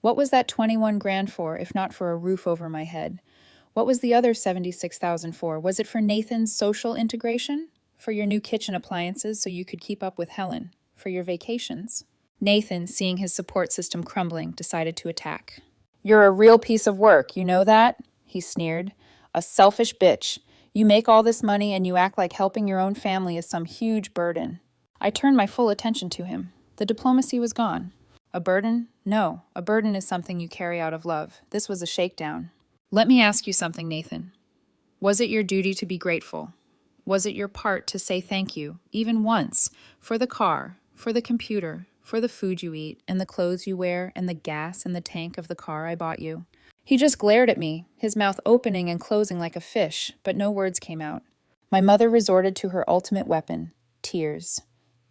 What was that 21 grand for, if not for a roof over my head? What was the other 76,000 for? Was it for Nathan's social integration? For your new kitchen appliances so you could keep up with Helen? For your vacations?" Nathan, seeing his support system crumbling, decided to attack. "You're a real piece of work, you know that?" he sneered. "A selfish bitch. You make all this money and you act like helping your own family is some huge burden." I turned my full attention to him. The diplomacy was gone. "A burden? No, a burden is something you carry out of love. This was a shakedown." "Let me ask you something, Nathan. Was it your duty to be grateful? Was it your part to say thank you, even once, for the car, for the computer, for the food you eat, and the clothes you wear, and the gas in the tank of the car I bought you?" He just glared at me, his mouth opening and closing like a fish, but no words came out. My mother resorted to her ultimate weapon, tears.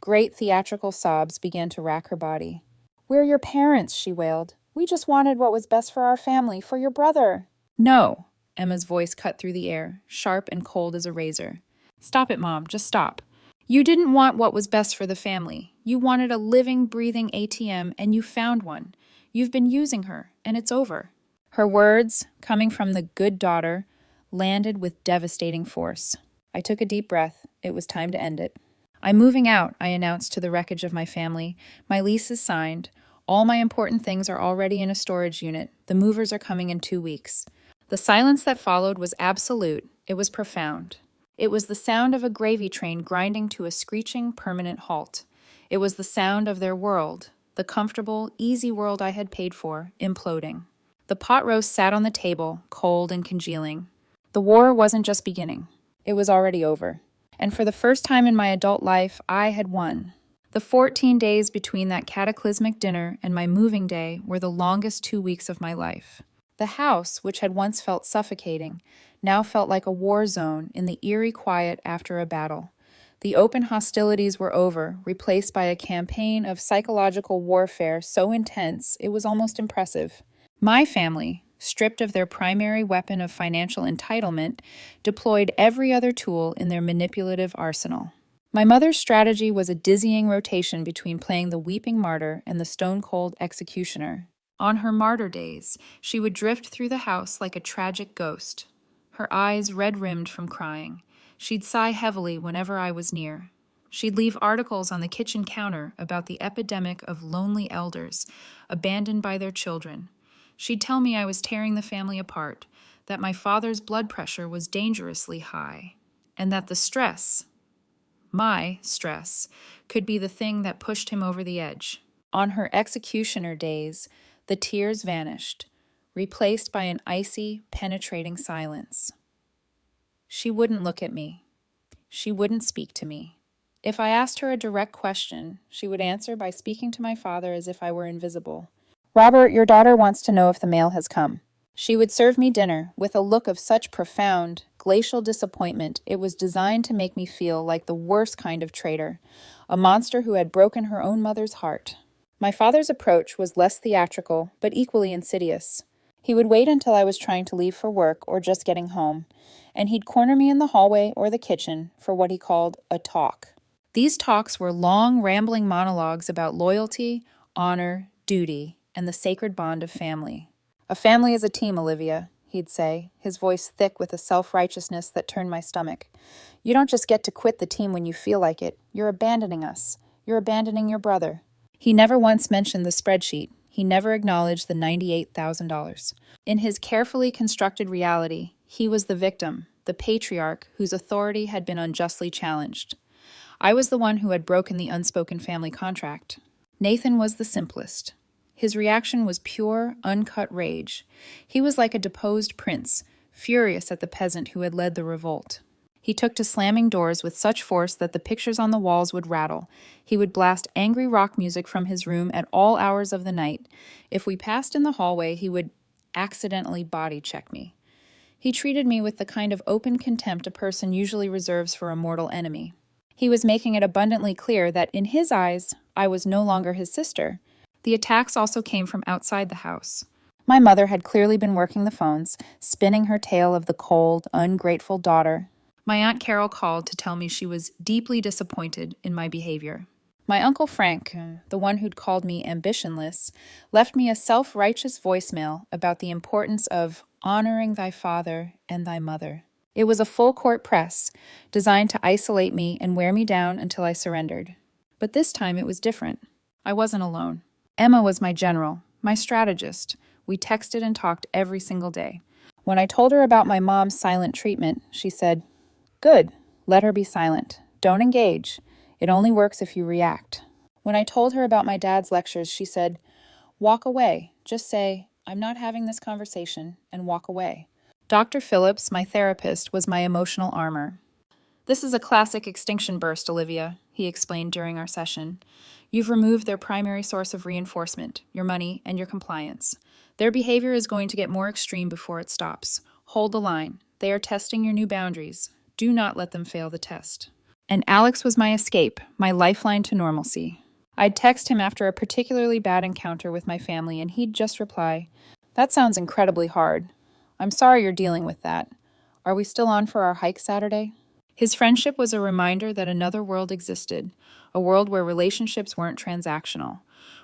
Great theatrical sobs began to rack her body. "We're your parents," she wailed. "We just wanted what was best for our family, for your brother." "No," Emma's voice cut through the air, sharp and cold as a razor. "Stop it, Mom, just stop. You didn't want what was best for the family. You wanted a living, breathing ATM, and you found one. You've been using her, and it's over." Her words, coming from the good daughter, landed with devastating force. I took a deep breath. It was time to end it. "I'm moving out," I announced to the wreckage of my family. "My lease is signed. All my important things are already in a storage unit. The movers are coming in 2 weeks." The silence that followed was absolute. It was profound. It was the sound of a gravy train grinding to a screeching, permanent halt. It was the sound of their world, the comfortable, easy world I had paid for, imploding. The pot roast sat on the table, cold and congealing. The war wasn't just beginning. It was already over. And for the first time in my adult life, I had won. The 14 days between that cataclysmic dinner and my moving day were the longest 2 weeks of my life. The house, which had once felt suffocating, now felt like a war zone in the eerie quiet after a battle. The open hostilities were over, replaced by a campaign of psychological warfare so intense it was almost impressive. My family, stripped of their primary weapon of financial entitlement, deployed every other tool in their manipulative arsenal. My mother's strategy was a dizzying rotation between playing the weeping martyr and the stone-cold executioner. On her martyr days, she would drift through the house like a tragic ghost, her eyes red-rimmed from crying. She'd sigh heavily whenever I was near. She'd leave articles on the kitchen counter about the epidemic of lonely elders, abandoned by their children. She'd tell me I was tearing the family apart, that my father's blood pressure was dangerously high, and that the stress, my stress, could be the thing that pushed him over the edge. On her executioner days, the tears vanished, replaced by an icy, penetrating silence. She wouldn't look at me. She wouldn't speak to me. If I asked her a direct question, she would answer by speaking to my father as if I were invisible. "Robert, your daughter wants to know if the mail has come." She would serve me dinner with a look of such profound, glacial disappointment it was designed to make me feel like the worst kind of traitor, a monster who had broken her own mother's heart. My father's approach was less theatrical, but equally insidious. He would wait until I was trying to leave for work or just getting home, and he'd corner me in the hallway or the kitchen for what he called a talk. These talks were long, rambling monologues about loyalty, honor, duty, and the sacred bond of family. "A family is a team, Olivia," he'd say, his voice thick with a self-righteousness that turned my stomach. "You don't just get to quit the team when you feel like it. You're abandoning us. You're abandoning your brother." He never once mentioned the spreadsheet. He never acknowledged the $98,000. In his carefully constructed reality, he was the victim, the patriarch whose authority had been unjustly challenged. I was the one who had broken the unspoken family contract. Nathan was the simplest. His reaction was pure, uncut rage. He was like a deposed prince, furious at the peasant who had led the revolt. He took to slamming doors with such force that the pictures on the walls would rattle. He would blast angry rock music from his room at all hours of the night. If we passed in the hallway, he would accidentally body check me. He treated me with the kind of open contempt a person usually reserves for a mortal enemy. He was making it abundantly clear that in his eyes, I was no longer his sister. The attacks also came from outside the house. My mother had clearly been working the phones, spinning her tale of the cold, ungrateful daughter. My Aunt Carol called to tell me she was deeply disappointed in my behavior. My Uncle Frank, the one who'd called me ambitionless, left me a self-righteous voicemail about the importance of honoring thy father and thy mother. It was a full-court press, designed to isolate me and wear me down until I surrendered. But this time it was different. I wasn't alone. Emma was my general, my strategist. We texted and talked every single day. When I told her about my mom's silent treatment, she said, "Good, let her be silent. Don't engage. It only works if you react." When I told her about my dad's lectures, she said, "Walk away. Just say, 'I'm not having this conversation,' and walk away." Dr. Phillips, my therapist, was my emotional armor. "This is a classic extinction burst, Olivia," he explained during our session. "You've removed their primary source of reinforcement, your money, and your compliance. Their behavior is going to get more extreme before it stops. Hold the line. They are testing your new boundaries. Do not let them fail the test." And Alex was my escape, my lifeline to normalcy. I'd text him after a particularly bad encounter with my family, and he'd just reply, "That sounds incredibly hard. I'm sorry you're dealing with that. Are we still on for our hike Saturday?" His friendship was a reminder that another world existed, a world where relationships weren't transactional,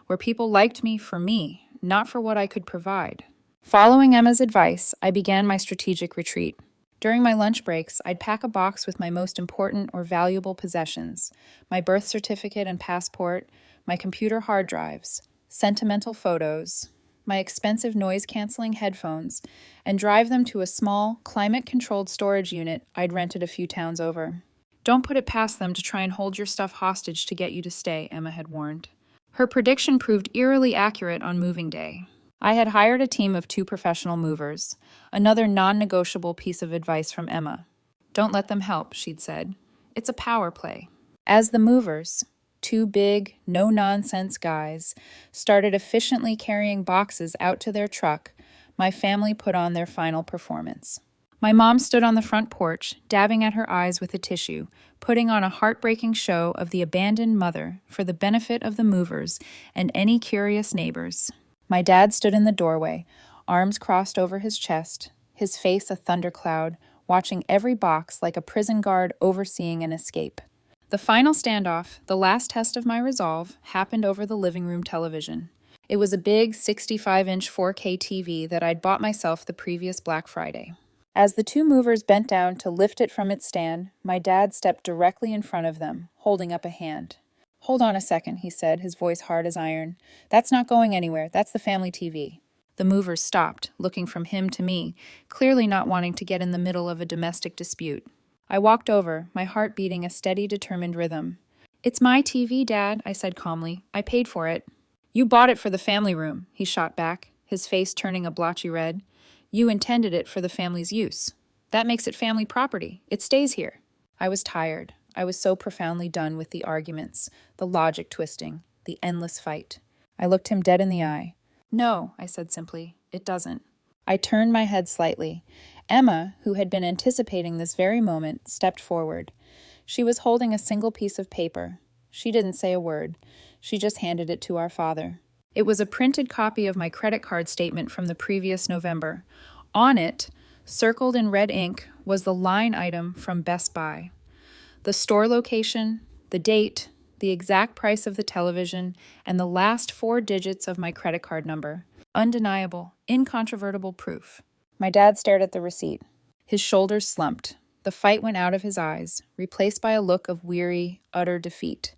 where people liked me for me, not for what I could provide. Following Emma's advice, I began my strategic retreat. During my lunch breaks, I'd pack a box with my most important or valuable possessions, my birth certificate and passport, my computer hard drives, sentimental photos, my expensive noise-canceling headphones, and drive them to a small, climate-controlled storage unit I'd rented a few towns over. "Don't put it past them to try and hold your stuff hostage to get you to stay," Emma had warned. Her prediction proved eerily accurate on moving day. I had hired a team of 2 professional movers, another non-negotiable piece of advice from Emma. "Don't let them help," she'd said. "It's a power play." As the movers, 2 big, no-nonsense guys, started efficiently carrying boxes out to their truck, My family put on their final performance. My mom stood on the front porch, dabbing at her eyes with a tissue, putting on a heartbreaking show of the abandoned mother for the benefit of the movers and any curious neighbors. My dad stood in the doorway, arms crossed over his chest, his face a thundercloud, watching every box like a prison guard overseeing an escape. The final standoff, the last test of my resolve, happened over the living room television. It was a big 65-inch 4K TV that I'd bought myself the previous Black Friday. As the two movers bent down to lift it from its stand, my dad stepped directly in front of them, holding up a hand. "Hold on a second," he said, his voice hard as iron. "That's not going anywhere. That's the family TV." The movers stopped, looking from him to me, clearly not wanting to get in the middle of a domestic dispute. I walked over, my heart beating a steady, determined rhythm. "It's my TV, Dad," I said calmly. "I paid for it." "You bought it for the family room," he shot back, his face turning a blotchy red. "You intended it for the family's use. That makes it family property. It stays here." I was tired. I was so profoundly done with the arguments, the logic twisting, the endless fight. I looked him dead in the eye. "No," I said simply, "it doesn't." I turned my head slightly. Emma, who had been anticipating this very moment, stepped forward. She was holding a single piece of paper. She didn't say a word. She just handed it to our father. It was a printed copy of my credit card statement from the previous November. On it, circled in red ink, was the line item from Best Buy. The store location, the date, the exact price of the television, and the last 4 digits of my credit card number. Undeniable, incontrovertible proof. My dad stared at the receipt. His shoulders slumped. The fight went out of his eyes, replaced by a look of weary, utter defeat.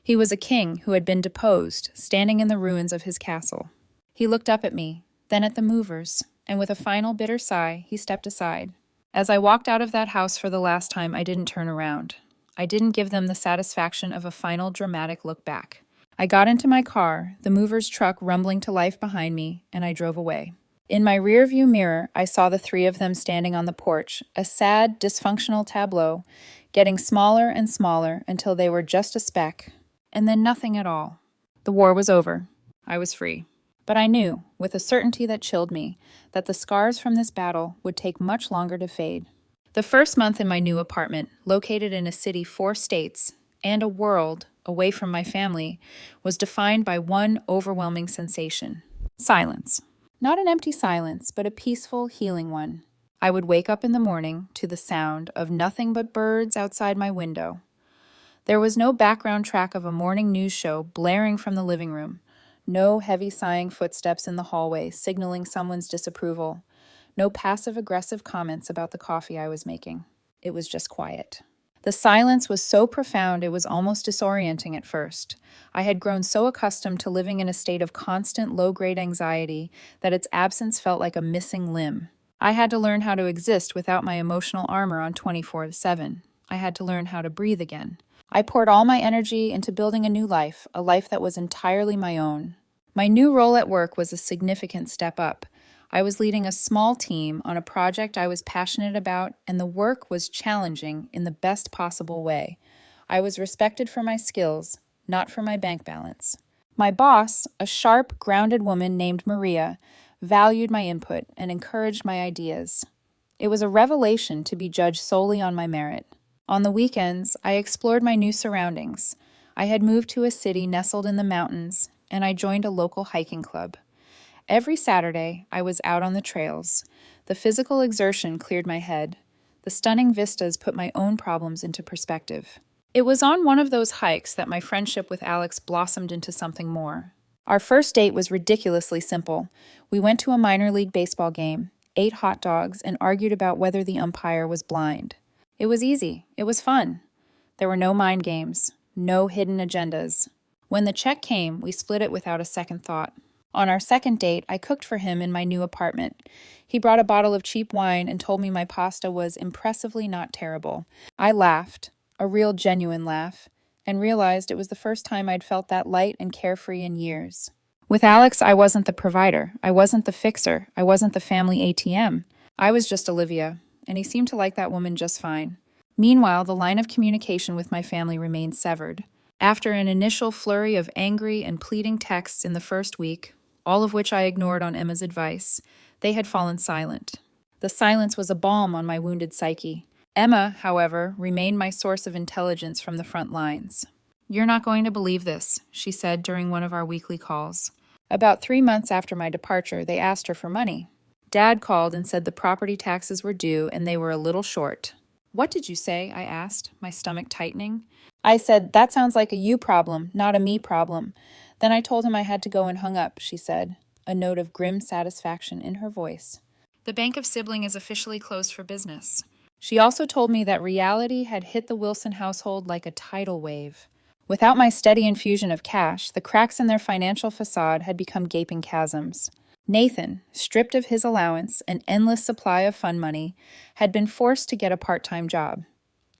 He was a king who had been deposed, standing in the ruins of his castle. He looked up at me, then at the movers, and with a final bitter sigh, he stepped aside. As I walked out of that house for the last time, I didn't turn around. I didn't give them the satisfaction of a final dramatic look back. I got into my car, the mover's truck rumbling to life behind me, and I drove away. In my rearview mirror, I saw the 3 of them standing on the porch, a sad, dysfunctional tableau, getting smaller and smaller until they were just a speck, and then nothing at all. The war was over. I was free. But I knew, with a certainty that chilled me, that the scars from this battle would take much longer to fade. The first month in my new apartment, located in a city 4 states, and a world away from my family, was defined by one overwhelming sensation: silence. Not an empty silence, but a peaceful, healing one. I would wake up in the morning to the sound of nothing but birds outside my window. There was no background track of a morning news show blaring from the living room, no heavy sighing footsteps in the hallway signaling someone's disapproval, no passive-aggressive comments about the coffee I was making. It was just quiet. The silence was so profound it was almost disorienting at first. I had grown so accustomed to living in a state of constant low-grade anxiety that its absence felt like a missing limb. I had to learn how to exist without my emotional armor on 24/7. I had to learn how to breathe again. I poured all my energy into building a new life, a life that was entirely my own. My new role at work was a significant step up. I was leading a small team on a project I was passionate about, and the work was challenging in the best possible way. I was respected for my skills, not for my bank balance. My boss, a sharp, grounded woman named Maria, valued my input and encouraged my ideas. It was a revelation to be judged solely on my merit. On the weekends, I explored my new surroundings. I had moved to a city nestled in the mountains, and I joined a local hiking club. Every Saturday, I was out on the trails. The physical exertion cleared my head. The stunning vistas put my own problems into perspective. It was on one of those hikes that my friendship with Alex blossomed into something more. Our first date was ridiculously simple. We went to a minor league baseball game, ate hot dogs, and argued about whether the umpire was blind. It was easy. It was fun. There were no mind games, no hidden agendas. When the check came, we split it without a second thought. On our second date, I cooked for him in my new apartment. He brought a bottle of cheap wine and told me my pasta was impressively not terrible. I laughed, a real genuine laugh, and realized it was the first time I'd felt that light and carefree in years. With Alex, I wasn't the provider. I wasn't the fixer. I wasn't the family ATM. I was just Olivia, and he seemed to like that woman just fine. Meanwhile, the line of communication with my family remained severed. After an initial flurry of angry and pleading texts in the first week, all of which I ignored on Emma's advice, They had fallen silent. The silence was a balm on my wounded psyche. Emma, however, remained my source of intelligence from the front lines. "You're not going to believe this," she said during one of our weekly calls. About 3 months after my departure, they asked her for money. Dad called and said the property taxes were due and they were a little short. "What did you say?" I asked, my stomach tightening. I said, "That sounds like a you problem, not a me problem." Then I told him I had to go and hung up, she said, a note of grim satisfaction in her voice. The Bank of Sibling is officially closed for business. She also told me that reality had hit the Wilson household like a tidal wave. Without my steady infusion of cash, the cracks in their financial facade had become gaping chasms. Nathan, stripped of his allowance, an endless supply of fund money, had been forced to get a part-time job.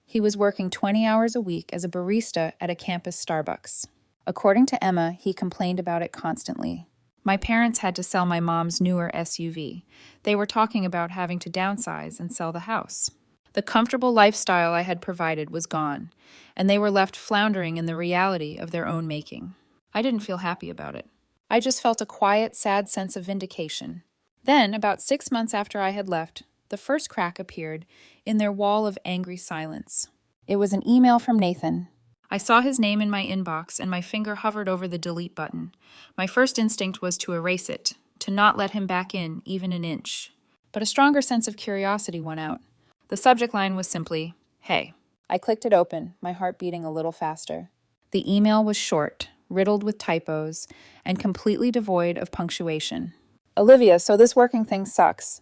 He was working 20 hours a week as a barista at a campus Starbucks. According to Emma, he complained about it constantly. My parents had to sell my mom's newer SUV. They were talking about having to downsize and sell the house. The comfortable lifestyle I had provided was gone, and they were left floundering in the reality of their own making. I didn't feel happy about it. I just felt a quiet, sad sense of vindication. Then, about 6 months after I had left, the first crack appeared in their wall of angry silence. It was an email from Nathan. I saw his name in my inbox, and my finger hovered over the delete button. My first instinct was to erase it, to not let him back in even an inch. But a stronger sense of curiosity won out. The subject line was simply, "Hey." I clicked it open, my heart beating a little faster. The email was short, riddled with typos, and completely devoid of punctuation. "Olivia, so this working thing sucks.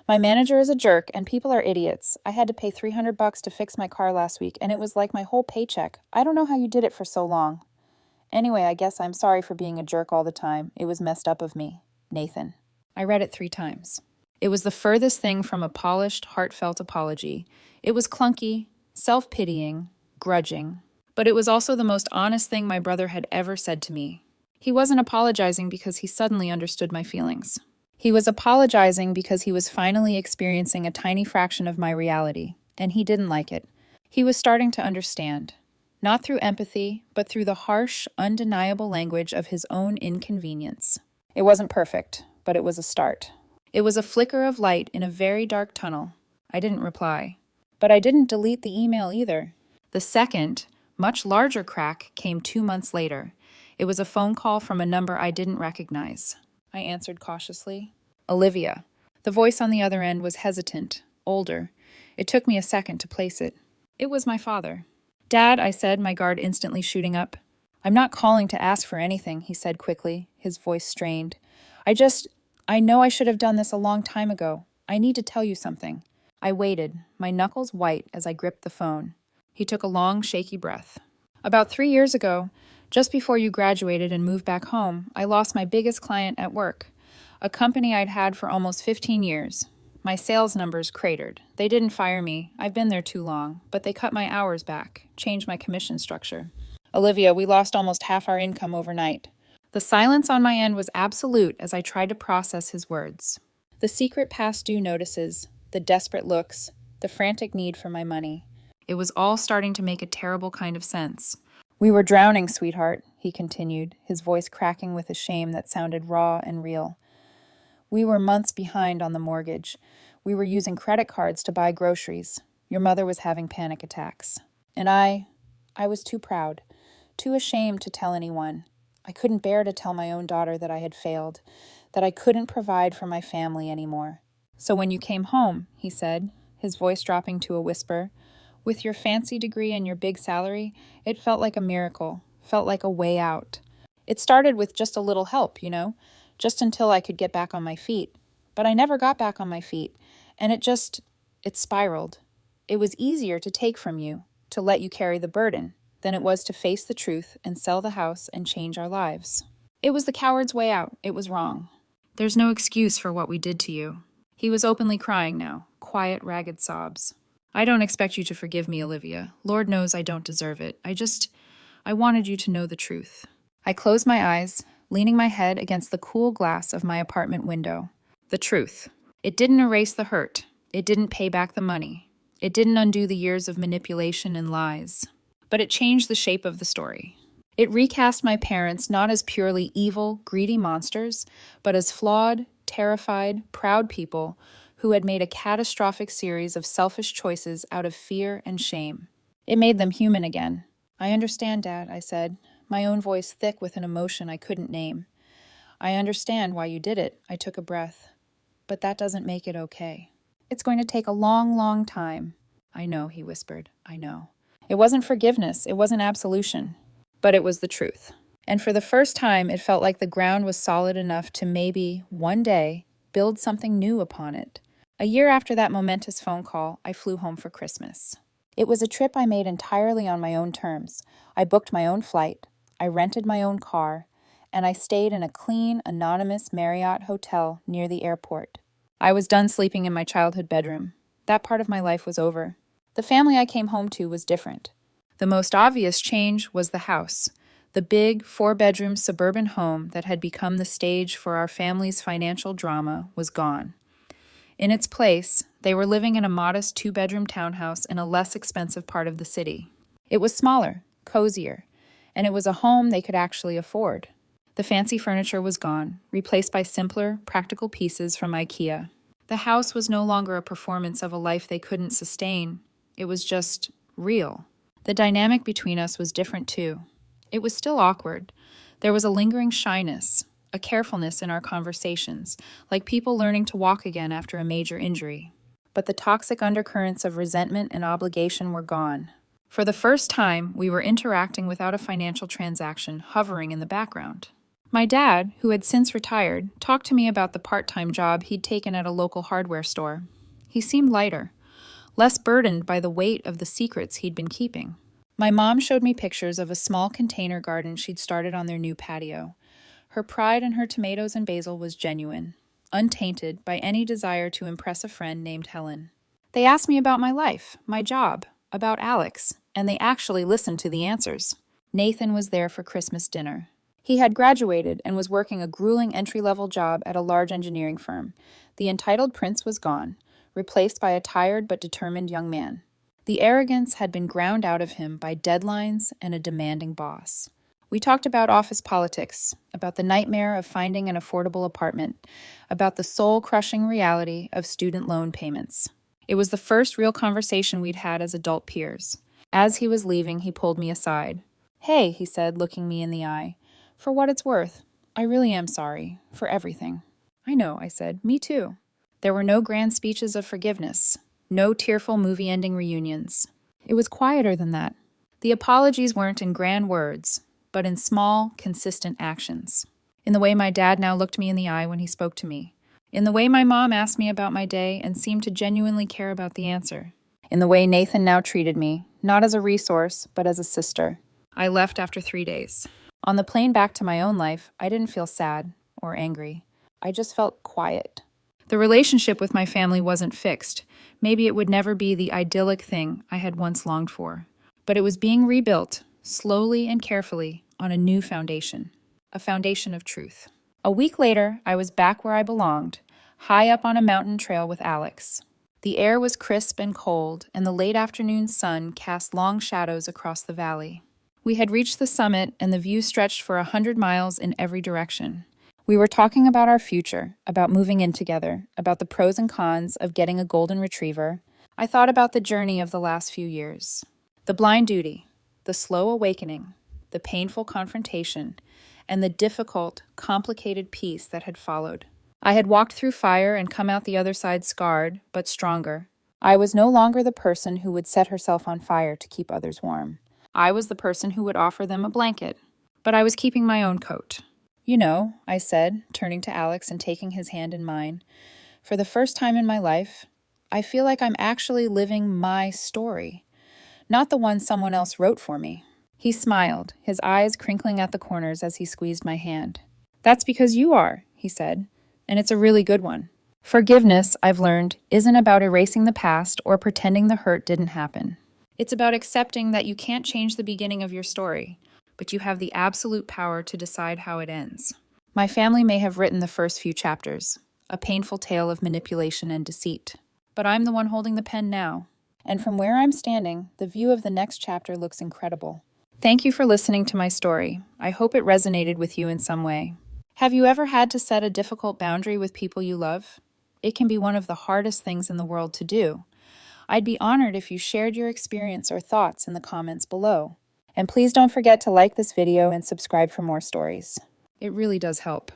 My manager is a jerk, and people are idiots. I had to pay $300 to fix my car last week, and it was like my whole paycheck. I don't know how you did it for so long. Anyway, I guess I'm sorry for being a jerk all the time. It was messed up of me. Nathan." I read it 3 times. It was the furthest thing from a polished, heartfelt apology. It was clunky, self-pitying, grudging. But it was also the most honest thing my brother had ever said to me. He wasn't apologizing because he suddenly understood my feelings. He was apologizing because he was finally experiencing a tiny fraction of my reality, and he didn't like it. He was starting to understand. Not through empathy, but through the harsh, undeniable language of his own inconvenience. It wasn't perfect, but it was a start. It was a flicker of light in a very dark tunnel. I didn't reply. But I didn't delete the email either. The second, much larger crack came 2 months later. It was a phone call from a number I didn't recognize. I answered cautiously. "Olivia." The voice on the other end was hesitant, older. It took me a second to place it. It was my father. "Dad," I said, my guard instantly shooting up. "I'm not calling to ask for anything," he said quickly, his voice strained. I know I should have done this a long time ago. I need to tell you something." I waited, my knuckles white as I gripped the phone. He took a long, shaky breath. "About 3 years ago, just before you graduated and moved back home, I lost my biggest client at work, a company I'd had for almost 15 years. My sales numbers cratered. They didn't fire me. I've been there too long, but they cut my hours back, changed my commission structure. Olivia, we lost almost half our income overnight." The silence on my end was absolute as I tried to process his words. The secret past due notices, the desperate looks, the frantic need for my money. It was all starting to make a terrible kind of sense. "We were drowning, sweetheart," he continued, his voice cracking with a shame that sounded raw and real. "We were months behind on the mortgage. We were using credit cards to buy groceries. Your mother was having panic attacks. And I was too proud, too ashamed to tell anyone. I couldn't bear to tell my own daughter that I had failed, that I couldn't provide for my family anymore. So when you came home," he said, his voice dropping to a whisper, "with your fancy degree and your big salary, it felt like a miracle, felt like a way out. It started with just a little help, just until I could get back on my feet. But I never got back on my feet, and it spiraled. It was easier to take from you, to let you carry the burden, than it was to face the truth and sell the house and change our lives. It was the coward's way out. It was wrong. There's no excuse for what we did to you." He was openly crying now, quiet, ragged sobs. "I don't expect you to forgive me, Olivia. Lord knows I don't deserve it. I wanted you to know the truth." I closed my eyes, leaning my head against the cool glass of my apartment window. The truth. It didn't erase the hurt. It didn't pay back the money. It didn't undo the years of manipulation and lies. But it changed the shape of the story. It recast my parents not as purely evil, greedy monsters, but as flawed, terrified, proud people who had made a catastrophic series of selfish choices out of fear and shame. It made them human again. "I understand, Dad," I said, my own voice thick with an emotion I couldn't name. "I understand why you did it," I took a breath. "But that doesn't make it okay. It's going to take a long, long time." "I know," he whispered. "I know." It wasn't forgiveness, it wasn't absolution, but it was the truth. And for the first time, it felt like the ground was solid enough to maybe, one day, build something new upon it. A year after that momentous phone call, I flew home for Christmas. It was a trip I made entirely on my own terms. I booked my own flight, I rented my own car, and I stayed in a clean, anonymous Marriott hotel near the airport. I was done sleeping in my childhood bedroom. That part of my life was over. The family I came home to was different. The most obvious change was the house. The big, 4-bedroom suburban home that had become the stage for our family's financial drama was gone. In its place, they were living in a modest 2-bedroom townhouse in a less expensive part of the city. It was smaller, cozier, and it was a home they could actually afford. The fancy furniture was gone, replaced by simpler, practical pieces from IKEA. The house was no longer a performance of a life they couldn't sustain. It was just real. The dynamic between us was different too. It was still awkward. There was a lingering shyness, a carefulness in our conversations, like people learning to walk again after a major injury. But the toxic undercurrents of resentment and obligation were gone. For the first time, we were interacting without a financial transaction hovering in the background. My dad, who had since retired, talked to me about the part-time job he'd taken at a local hardware store. He seemed lighter, less burdened by the weight of the secrets he'd been keeping. My mom showed me pictures of a small container garden she'd started on their new patio. Her pride in her tomatoes and basil was genuine, untainted by any desire to impress a friend named Helen. They asked me about my life, my job, about Alex, and they actually listened to the answers. Nathan was there for Christmas dinner. He had graduated and was working a grueling entry-level job at a large engineering firm. The entitled prince was gone, replaced by a tired but determined young man. The arrogance had been ground out of him by deadlines and a demanding boss. We talked about office politics, about the nightmare of finding an affordable apartment, about the soul-crushing reality of student loan payments. It was the first real conversation we'd had as adult peers. As he was leaving, he pulled me aside. "Hey," he said, looking me in the eye. "For what it's worth, I really am sorry for everything." "I know," I said. "Me too." There were no grand speeches of forgiveness. No tearful movie-ending reunions. It was quieter than that. The apologies weren't in grand words, but in small, consistent actions. In the way my dad now looked me in the eye when he spoke to me. In the way my mom asked me about my day and seemed to genuinely care about the answer. In the way Nathan now treated me, not as a resource, but as a sister. I left after 3 days. On the plane back to my own life, I didn't feel sad or angry. I just felt quiet. The relationship with my family wasn't fixed. Maybe it would never be the idyllic thing I had once longed for. But it was being rebuilt, slowly and carefully, on a new foundation. A foundation of truth. A week later, I was back where I belonged, high up on a mountain trail with Alex. The air was crisp and cold, and the late afternoon sun cast long shadows across the valley. We had reached the summit, and the view stretched for 100 miles in every direction. We were talking about our future, about moving in together, about the pros and cons of getting a golden retriever. I thought about the journey of the last few years. The blind duty, the slow awakening, the painful confrontation, and the difficult, complicated peace that had followed. I had walked through fire and come out the other side scarred, but stronger. I was no longer the person who would set herself on fire to keep others warm. I was the person who would offer them a blanket, but I was keeping my own coat. "You know," I said, turning to Alex and taking his hand in mine, "for the first time in my life, I feel like I'm actually living my story, not the one someone else wrote for me." He smiled, his eyes crinkling at the corners as he squeezed my hand. "That's because you are," he said, "and it's a really good one. Forgiveness, I've learned, isn't about erasing the past or pretending the hurt didn't happen. It's about accepting that you can't change the beginning of your story, but you have the absolute power to decide how it ends. My family may have written the first few chapters, a painful tale of manipulation and deceit, but I'm the one holding the pen now. And from where I'm standing, the view of the next chapter looks incredible. Thank you for listening to my story. I hope it resonated with you in some way. Have you ever had to set a difficult boundary with people you love? It can be one of the hardest things in the world to do. I'd be honored if you shared your experience or thoughts in the comments below. And please don't forget to like this video and subscribe for more stories. It really does help.